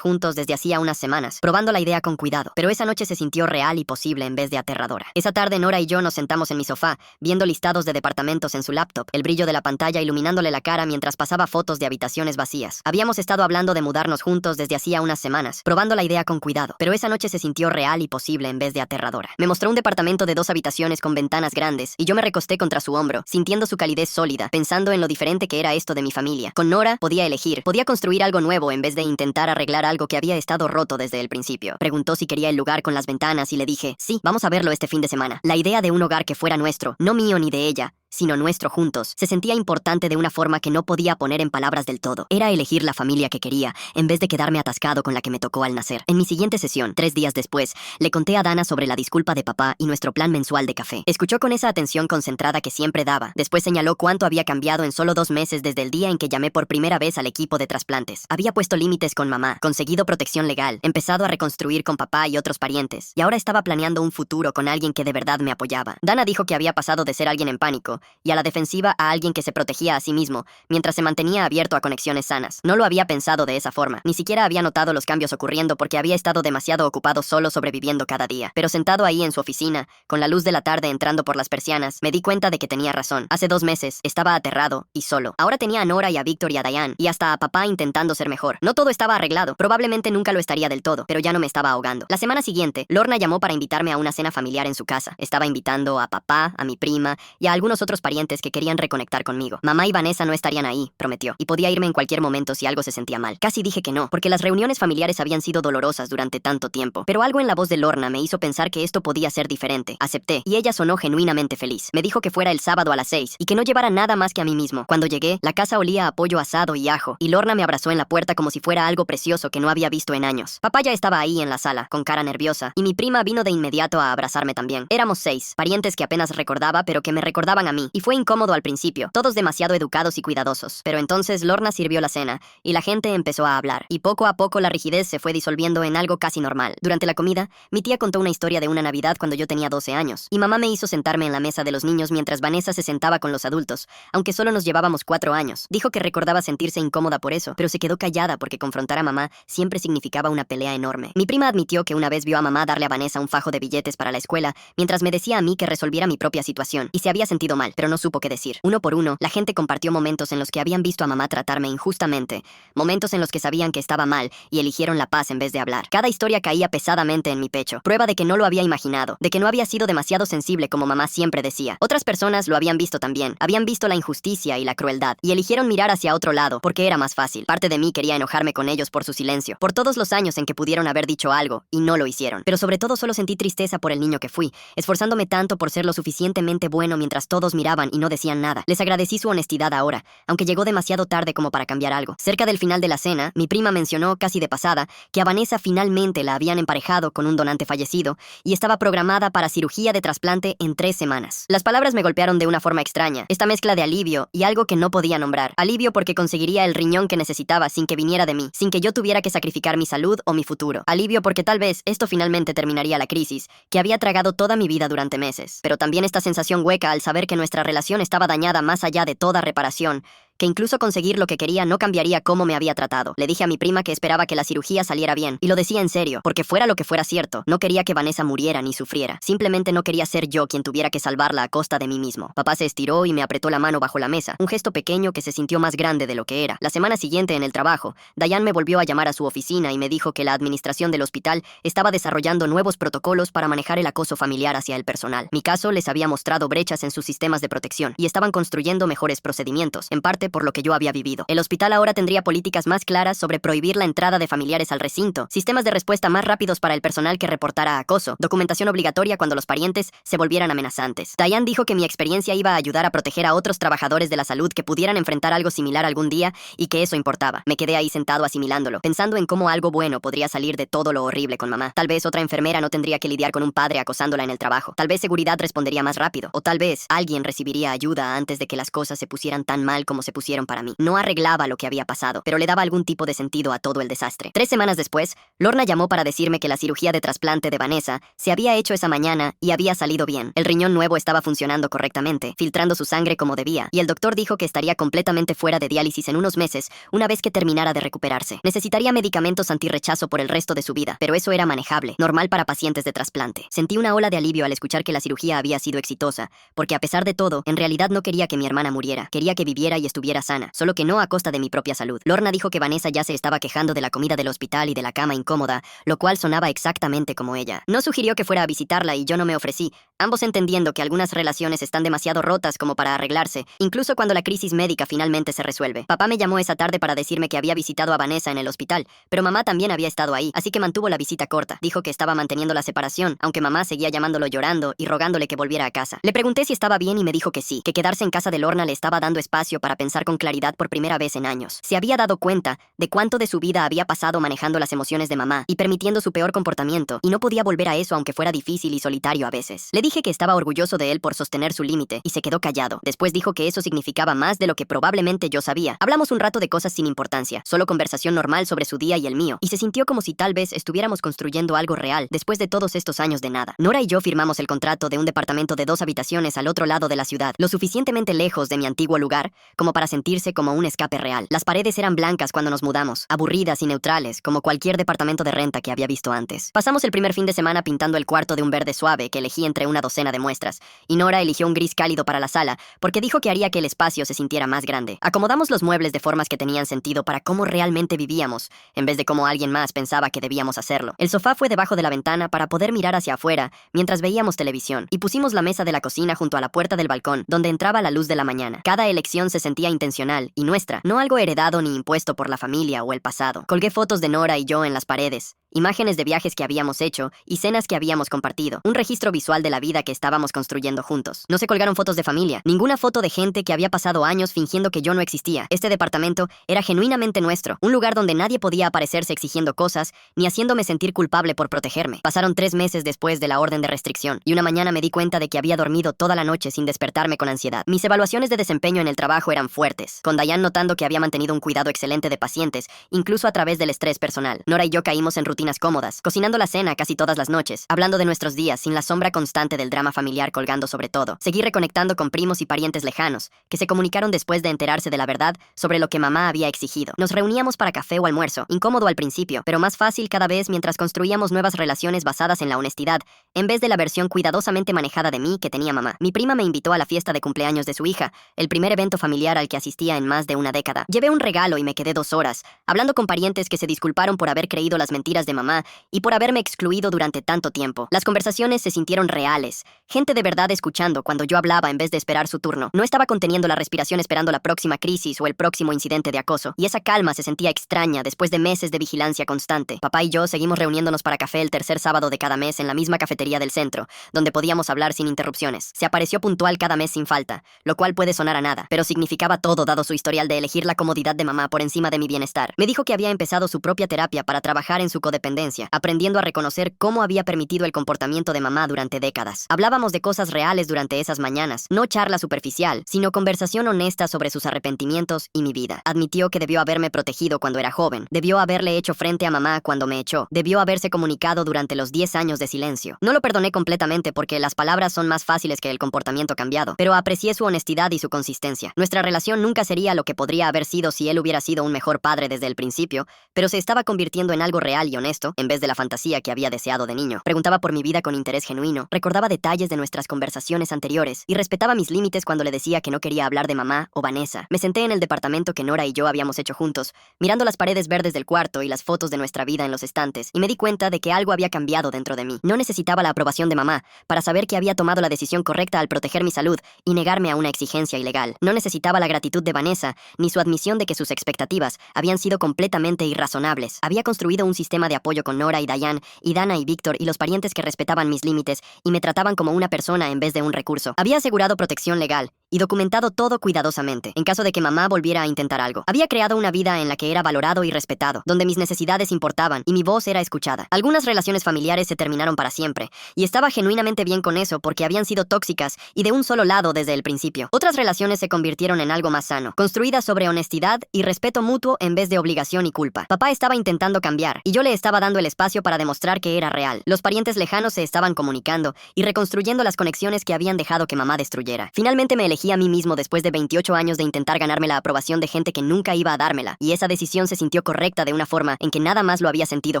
juntos desde hacía unas semanas, probando la idea con cuidado, pero esa noche se sintió real y posible en vez de aterradora. Esa tarde Nora y yo nos sentamos en mi sofá, viendo listados de departamentos en su laptop, el brillo de la pantalla iluminándole la cara mientras pasaba fotos de habitaciones vacías. Habíamos estado hablando de mudarnos juntos desde hacía unas semanas, probando la idea con cuidado, pero esa noche se sintió real y posible en vez de aterradora. Me mostró un departamento de 2 habitaciones con ventanas grandes, y yo me recosté contra su hombro, sintiendo su calidez sólida, pensando en lo diferente que era esto de mi familia. Con Nora podía elegir, podía construir algo nuevo en vez de intentar arreglar algo que había estado roto desde el principio. Preguntó si quería el lugar con las ventanas y le dije, sí, vamos a verlo este fin de semana. La idea de un hogar que fuera nuestro, no mío ni de ella, sino nuestro juntos, se sentía importante de una forma que no podía poner en palabras del todo. Era elegir la familia que quería, en vez de quedarme atascado con la que me tocó al nacer. En mi siguiente sesión, 3 días después, le conté a Dana sobre la disculpa de papá y nuestro plan mensual de café. Escuchó con esa atención concentrada que siempre daba. Después señaló cuánto había cambiado en solo 2 meses desde el día en que llamé por primera vez al equipo de trasplantes. Había puesto límites con mamá, conseguido protección legal, empezado a reconstruir con papá y otros parientes, y ahora estaba planeando un futuro con alguien que de verdad me apoyaba. Dana dijo que había pasado de ser alguien en pánico y a la defensiva a alguien que se protegía a sí mismo, mientras se mantenía abierto a conexiones sanas. No lo había pensado de esa forma, ni siquiera había notado los cambios ocurriendo porque había estado demasiado ocupado solo sobreviviendo cada día. Pero sentado ahí en su oficina, con la luz de la tarde entrando por las persianas, me di cuenta de que tenía razón. Hace 2 meses, estaba aterrado y solo. Ahora tenía a Nora y a Víctor y a Diane, y hasta a papá intentando ser mejor. No todo estaba arreglado, probablemente nunca lo estaría del todo, pero ya no me estaba ahogando. La semana siguiente, Lorna llamó para invitarme a una cena familiar en su casa. Estaba invitando a papá, a mi prima y a algunos otros parientes que querían reconectar conmigo. Mamá y Vanessa no estarían ahí, prometió, y podía irme en cualquier momento si algo se sentía mal. Casi dije que no, porque las reuniones familiares habían sido dolorosas durante tanto tiempo, pero algo en la voz de Lorna me hizo pensar que esto podía ser diferente. Acepté, y ella sonó genuinamente feliz. Me dijo que fuera el sábado a las 6 y que no llevara nada más que a mí mismo. Cuando llegué, la casa olía a pollo asado y ajo, y Lorna me abrazó en la puerta como si fuera algo precioso que no había visto en años. Papá ya estaba ahí en la sala, con cara nerviosa, y mi prima vino de inmediato a abrazarme también. Éramos 6, parientes que apenas recordaba, pero que me recordaban a mí, y fue incómodo al principio, todos demasiado educados y cuidadosos. Pero entonces Lorna sirvió la cena, y la gente empezó a hablar, y poco a poco la rigidez se fue disolviendo en algo casi normal. Durante la comida, mi tía contó una historia de una Navidad cuando yo tenía 12 años, y mamá me hizo sentarme en la mesa de los niños mientras Vanessa se sentaba con los adultos, aunque solo nos llevábamos 4 años. Dijo que recordaba sentirse incómoda por eso, pero se quedó callada porque confrontar a mamá siempre significaba una pelea enorme. Mi prima admitió que una vez vio a mamá darle a Vanessa un fajo de billetes para la escuela, mientras me decía a mí que resolviera mi propia situación, y se había sentido mal, pero no supo qué decir. Uno por uno, la gente compartió momentos en los que habían visto a mamá tratarme injustamente, momentos en los que sabían que estaba mal y eligieron la paz en vez de hablar. Cada historia caía pesadamente en mi pecho, prueba de que no lo había imaginado, de que no había sido demasiado sensible como mamá siempre decía. Otras personas lo habían visto también, habían visto la injusticia y la crueldad, y eligieron mirar hacia otro lado, porque era más fácil. Parte de mí quería enojarme con ellos por su silencio, por todos los años en que pudieron haber dicho algo, y no lo hicieron. Pero sobre todo solo sentí tristeza por el niño que fui, esforzándome tanto por ser lo suficientemente bueno mientras todos miraban y no decían nada. Les agradecí su honestidad ahora, aunque llegó demasiado tarde como para cambiar algo. Cerca del final de la cena, mi prima mencionó, casi de pasada, que a Vanessa finalmente la habían emparejado con un donante fallecido y estaba programada para cirugía de trasplante en 3 semanas. Las palabras me golpearon de una forma extraña, esta mezcla de alivio y algo que no podía nombrar. Alivio porque conseguiría el riñón que necesitaba sin que viniera de mí, sin que yo tuviera que sacrificar mi salud o mi futuro. Alivio porque tal vez esto finalmente terminaría la crisis, que había tragado toda mi vida durante meses. Pero también esta sensación hueca al saber que nuestra relación estaba dañada más allá de toda reparación, que incluso conseguir lo que quería no cambiaría cómo me había tratado. Le dije a mi prima que esperaba que la cirugía saliera bien, y lo decía en serio, porque fuera lo que fuera cierto, no quería que Vanessa muriera ni sufriera. Simplemente no quería ser yo quien tuviera que salvarla a costa de mí mismo. Papá se estiró y me apretó la mano bajo la mesa, un gesto pequeño que se sintió más grande de lo que era. La semana siguiente en el trabajo, Diane me volvió a llamar a su oficina y me dijo que la administración del hospital estaba desarrollando nuevos protocolos para manejar el acoso familiar hacia el personal. Mi caso les había mostrado brechas en sus sistemas de protección y estaban construyendo mejores procedimientos, en parte por lo que yo había vivido. El hospital ahora tendría políticas más claras sobre prohibir la entrada de familiares al recinto, sistemas de respuesta más rápidos para el personal que reportara acoso, documentación obligatoria cuando los parientes se volvieran amenazantes. Diane dijo que mi experiencia iba a ayudar a proteger a otros trabajadores de la salud que pudieran enfrentar algo similar algún día y que eso importaba. Me quedé ahí sentado asimilándolo, pensando en cómo algo bueno podría salir de todo lo horrible con mamá. Tal vez otra enfermera no tendría que lidiar con un padre acosándola en el trabajo. Tal vez seguridad respondería más rápido. O tal vez alguien recibiría ayuda antes de que las cosas se pusieran tan mal como se pusieron para mí. No arreglaba lo que había pasado, pero le daba algún tipo de sentido a todo el desastre. 3 semanas después, Lorna llamó para decirme que la cirugía de trasplante de Vanessa se había hecho esa mañana y había salido bien. El riñón nuevo estaba funcionando correctamente, filtrando su sangre como debía, y el doctor dijo que estaría completamente fuera de diálisis en unos meses, una vez que terminara de recuperarse. Necesitaría medicamentos antirrechazo por el resto de su vida, pero eso era manejable, normal para pacientes de trasplante. Sentí una ola de alivio al escuchar que la cirugía había sido exitosa, porque a pesar de todo, en realidad no quería que mi hermana muriera, quería que viviera y estuviera sana, solo que no a costa de mi propia salud. Lorna dijo que Vanessa ya se estaba quejando de la comida del hospital y de la cama incómoda, lo cual sonaba exactamente como ella. No sugirió que fuera a visitarla y yo no me ofrecí, ambos entendiendo que algunas relaciones están demasiado rotas como para arreglarse, incluso cuando la crisis médica finalmente se resuelve. Papá me llamó esa tarde para decirme que había visitado a Vanessa en el hospital, pero mamá también había estado ahí, así que mantuvo la visita corta. Dijo que estaba manteniendo la separación, aunque mamá seguía llamándolo llorando y rogándole que volviera a casa. Le pregunté si estaba bien y me dijo que sí, que quedarse en casa de Lorna le estaba dando espacio para pensar con claridad por primera vez en años. Se había dado cuenta de cuánto de su vida había pasado manejando las emociones de mamá y permitiendo su peor comportamiento, y no podía volver a eso aunque fuera difícil y solitario a veces. Le dije que estaba orgulloso de él por sostener su límite y se quedó callado. Después dijo que eso significaba más de lo que probablemente yo sabía. Hablamos un rato de cosas sin importancia, solo conversación normal sobre su día y el mío, y se sintió como si tal vez estuviéramos construyendo algo real después de todos estos años de nada. Nora y yo firmamos el contrato de un departamento de 2 habitaciones al otro lado de la ciudad, lo suficientemente lejos de mi antiguo lugar como para sentirse como un escape real. Las paredes eran blancas cuando nos mudamos, aburridas y neutrales, como cualquier departamento de renta que había visto antes. Pasamos el primer fin de semana pintando el cuarto de un verde suave que elegí entre una docena de muestras, y Nora eligió un gris cálido para la sala, porque dijo que haría que el espacio se sintiera más grande. Acomodamos los muebles de formas que tenían sentido para cómo realmente vivíamos, en vez de cómo alguien más pensaba que debíamos hacerlo. El sofá fue debajo de la ventana para poder mirar hacia afuera mientras veíamos televisión, y pusimos la mesa de la cocina junto a la puerta del balcón, donde entraba la luz de la mañana. Cada elección se sentía intencional y nuestra, no algo heredado ni impuesto por la familia o el pasado. Colgué fotos de Nora y yo en las paredes, imágenes de viajes que habíamos hecho y cenas que habíamos compartido, un registro visual de la vida que estábamos construyendo juntos. No se colgaron fotos de familia, ninguna foto de gente que había pasado años fingiendo que yo no existía. Este departamento era genuinamente nuestro, un lugar donde nadie podía aparecerse exigiendo cosas ni haciéndome sentir culpable por protegerme. Pasaron 3 meses después de la orden de restricción, y una mañana me di cuenta de que había dormido toda la noche sin despertarme con ansiedad. Mis evaluaciones de desempeño en el trabajo eran fuertes, con Diane notando que había mantenido un cuidado excelente de pacientes, incluso a través del estrés personal. Nora y yo caímos en rutinas cómodas, cocinando la cena casi todas las noches, hablando de nuestros días sin la sombra constante del drama familiar colgando sobre todo. Seguí reconectando con primos y parientes lejanos, que se comunicaron después de enterarse de la verdad sobre lo que mamá había exigido. Nos reuníamos para café o almuerzo, incómodo al principio, pero más fácil cada vez mientras construíamos nuevas relaciones basadas en la honestidad, en vez de la versión cuidadosamente manejada de mí que tenía mamá. Mi prima me invitó a la fiesta de cumpleaños de su hija, el primer evento familiar al que asistía en más de una década. Llevé un regalo y me quedé 2 horas, hablando con parientes que se disculparon por haber creído las mentiras de mamá y por haberme excluido durante tanto tiempo. Las conversaciones se sintieron reales, gente de verdad escuchando cuando yo hablaba en vez de esperar su turno. No estaba conteniendo la respiración esperando la próxima crisis o el próximo incidente de acoso, y esa calma se sentía extraña después de meses de vigilancia constante. Papá y yo seguimos reuniéndonos para café el tercer sábado de cada mes en la misma cafetería del centro, donde podíamos hablar sin interrupciones. Se apareció puntual cada mes sin falta, lo cual puede sonar a nada, pero significaba todo dado su historial de elegir la comodidad de mamá por encima de mi bienestar. Me dijo que había empezado su propia terapia para trabajar en su codependencia independencia, aprendiendo a reconocer cómo había permitido el comportamiento de mamá durante décadas. Hablábamos de cosas reales durante esas mañanas, no charla superficial, sino conversación honesta sobre sus arrepentimientos y mi vida. Admitió que debió haberme protegido cuando era joven, debió haberle hecho frente a mamá cuando me echó, debió haberse comunicado durante los 10 años de silencio. No lo perdoné completamente porque las palabras son más fáciles que el comportamiento cambiado, pero aprecié su honestidad y su consistencia. Nuestra relación nunca sería lo que podría haber sido si él hubiera sido un mejor padre desde el principio, pero se estaba convirtiendo en algo real y honesto, en vez de la fantasía que había deseado de niño. Preguntaba por mi vida con interés genuino, recordaba detalles de nuestras conversaciones anteriores y respetaba mis límites cuando le decía que no quería hablar de mamá o Vanessa. Me senté en el departamento que Nora y yo habíamos hecho juntos, mirando las paredes verdes del cuarto y las fotos de nuestra vida en los estantes, y me di cuenta de que algo había cambiado dentro de mí. No necesitaba la aprobación de mamá para saber que había tomado la decisión correcta al proteger mi salud y negarme a una exigencia ilegal. No necesitaba la gratitud de Vanessa, ni su admisión de que sus expectativas habían sido completamente irrazonables. Había construido un sistema de apoyo con Nora y Diane, y Dana y Víctor y los parientes que respetaban mis límites y me trataban como una persona en vez de un recurso. Había asegurado protección legal y documentado todo cuidadosamente, en caso de que mamá volviera a intentar algo. Había creado una vida en la que era valorado y respetado, donde mis necesidades importaban y mi voz era escuchada. Algunas relaciones familiares se terminaron para siempre, y estaba genuinamente bien con eso porque habían sido tóxicas y de un solo lado desde el principio. Otras relaciones se convirtieron en algo más sano, construidas sobre honestidad y respeto mutuo en vez de obligación y culpa. Papá estaba intentando cambiar, y yo le estaba dando el espacio para demostrar que era real. Los parientes lejanos se estaban comunicando y reconstruyendo las conexiones que habían dejado que mamá destruyera. Finalmente me elegí a mí mismo después de 28 años de intentar ganarme la aprobación de gente que nunca iba a dármela, y esa decisión se sintió correcta de una forma en que nada más lo había sentido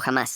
jamás.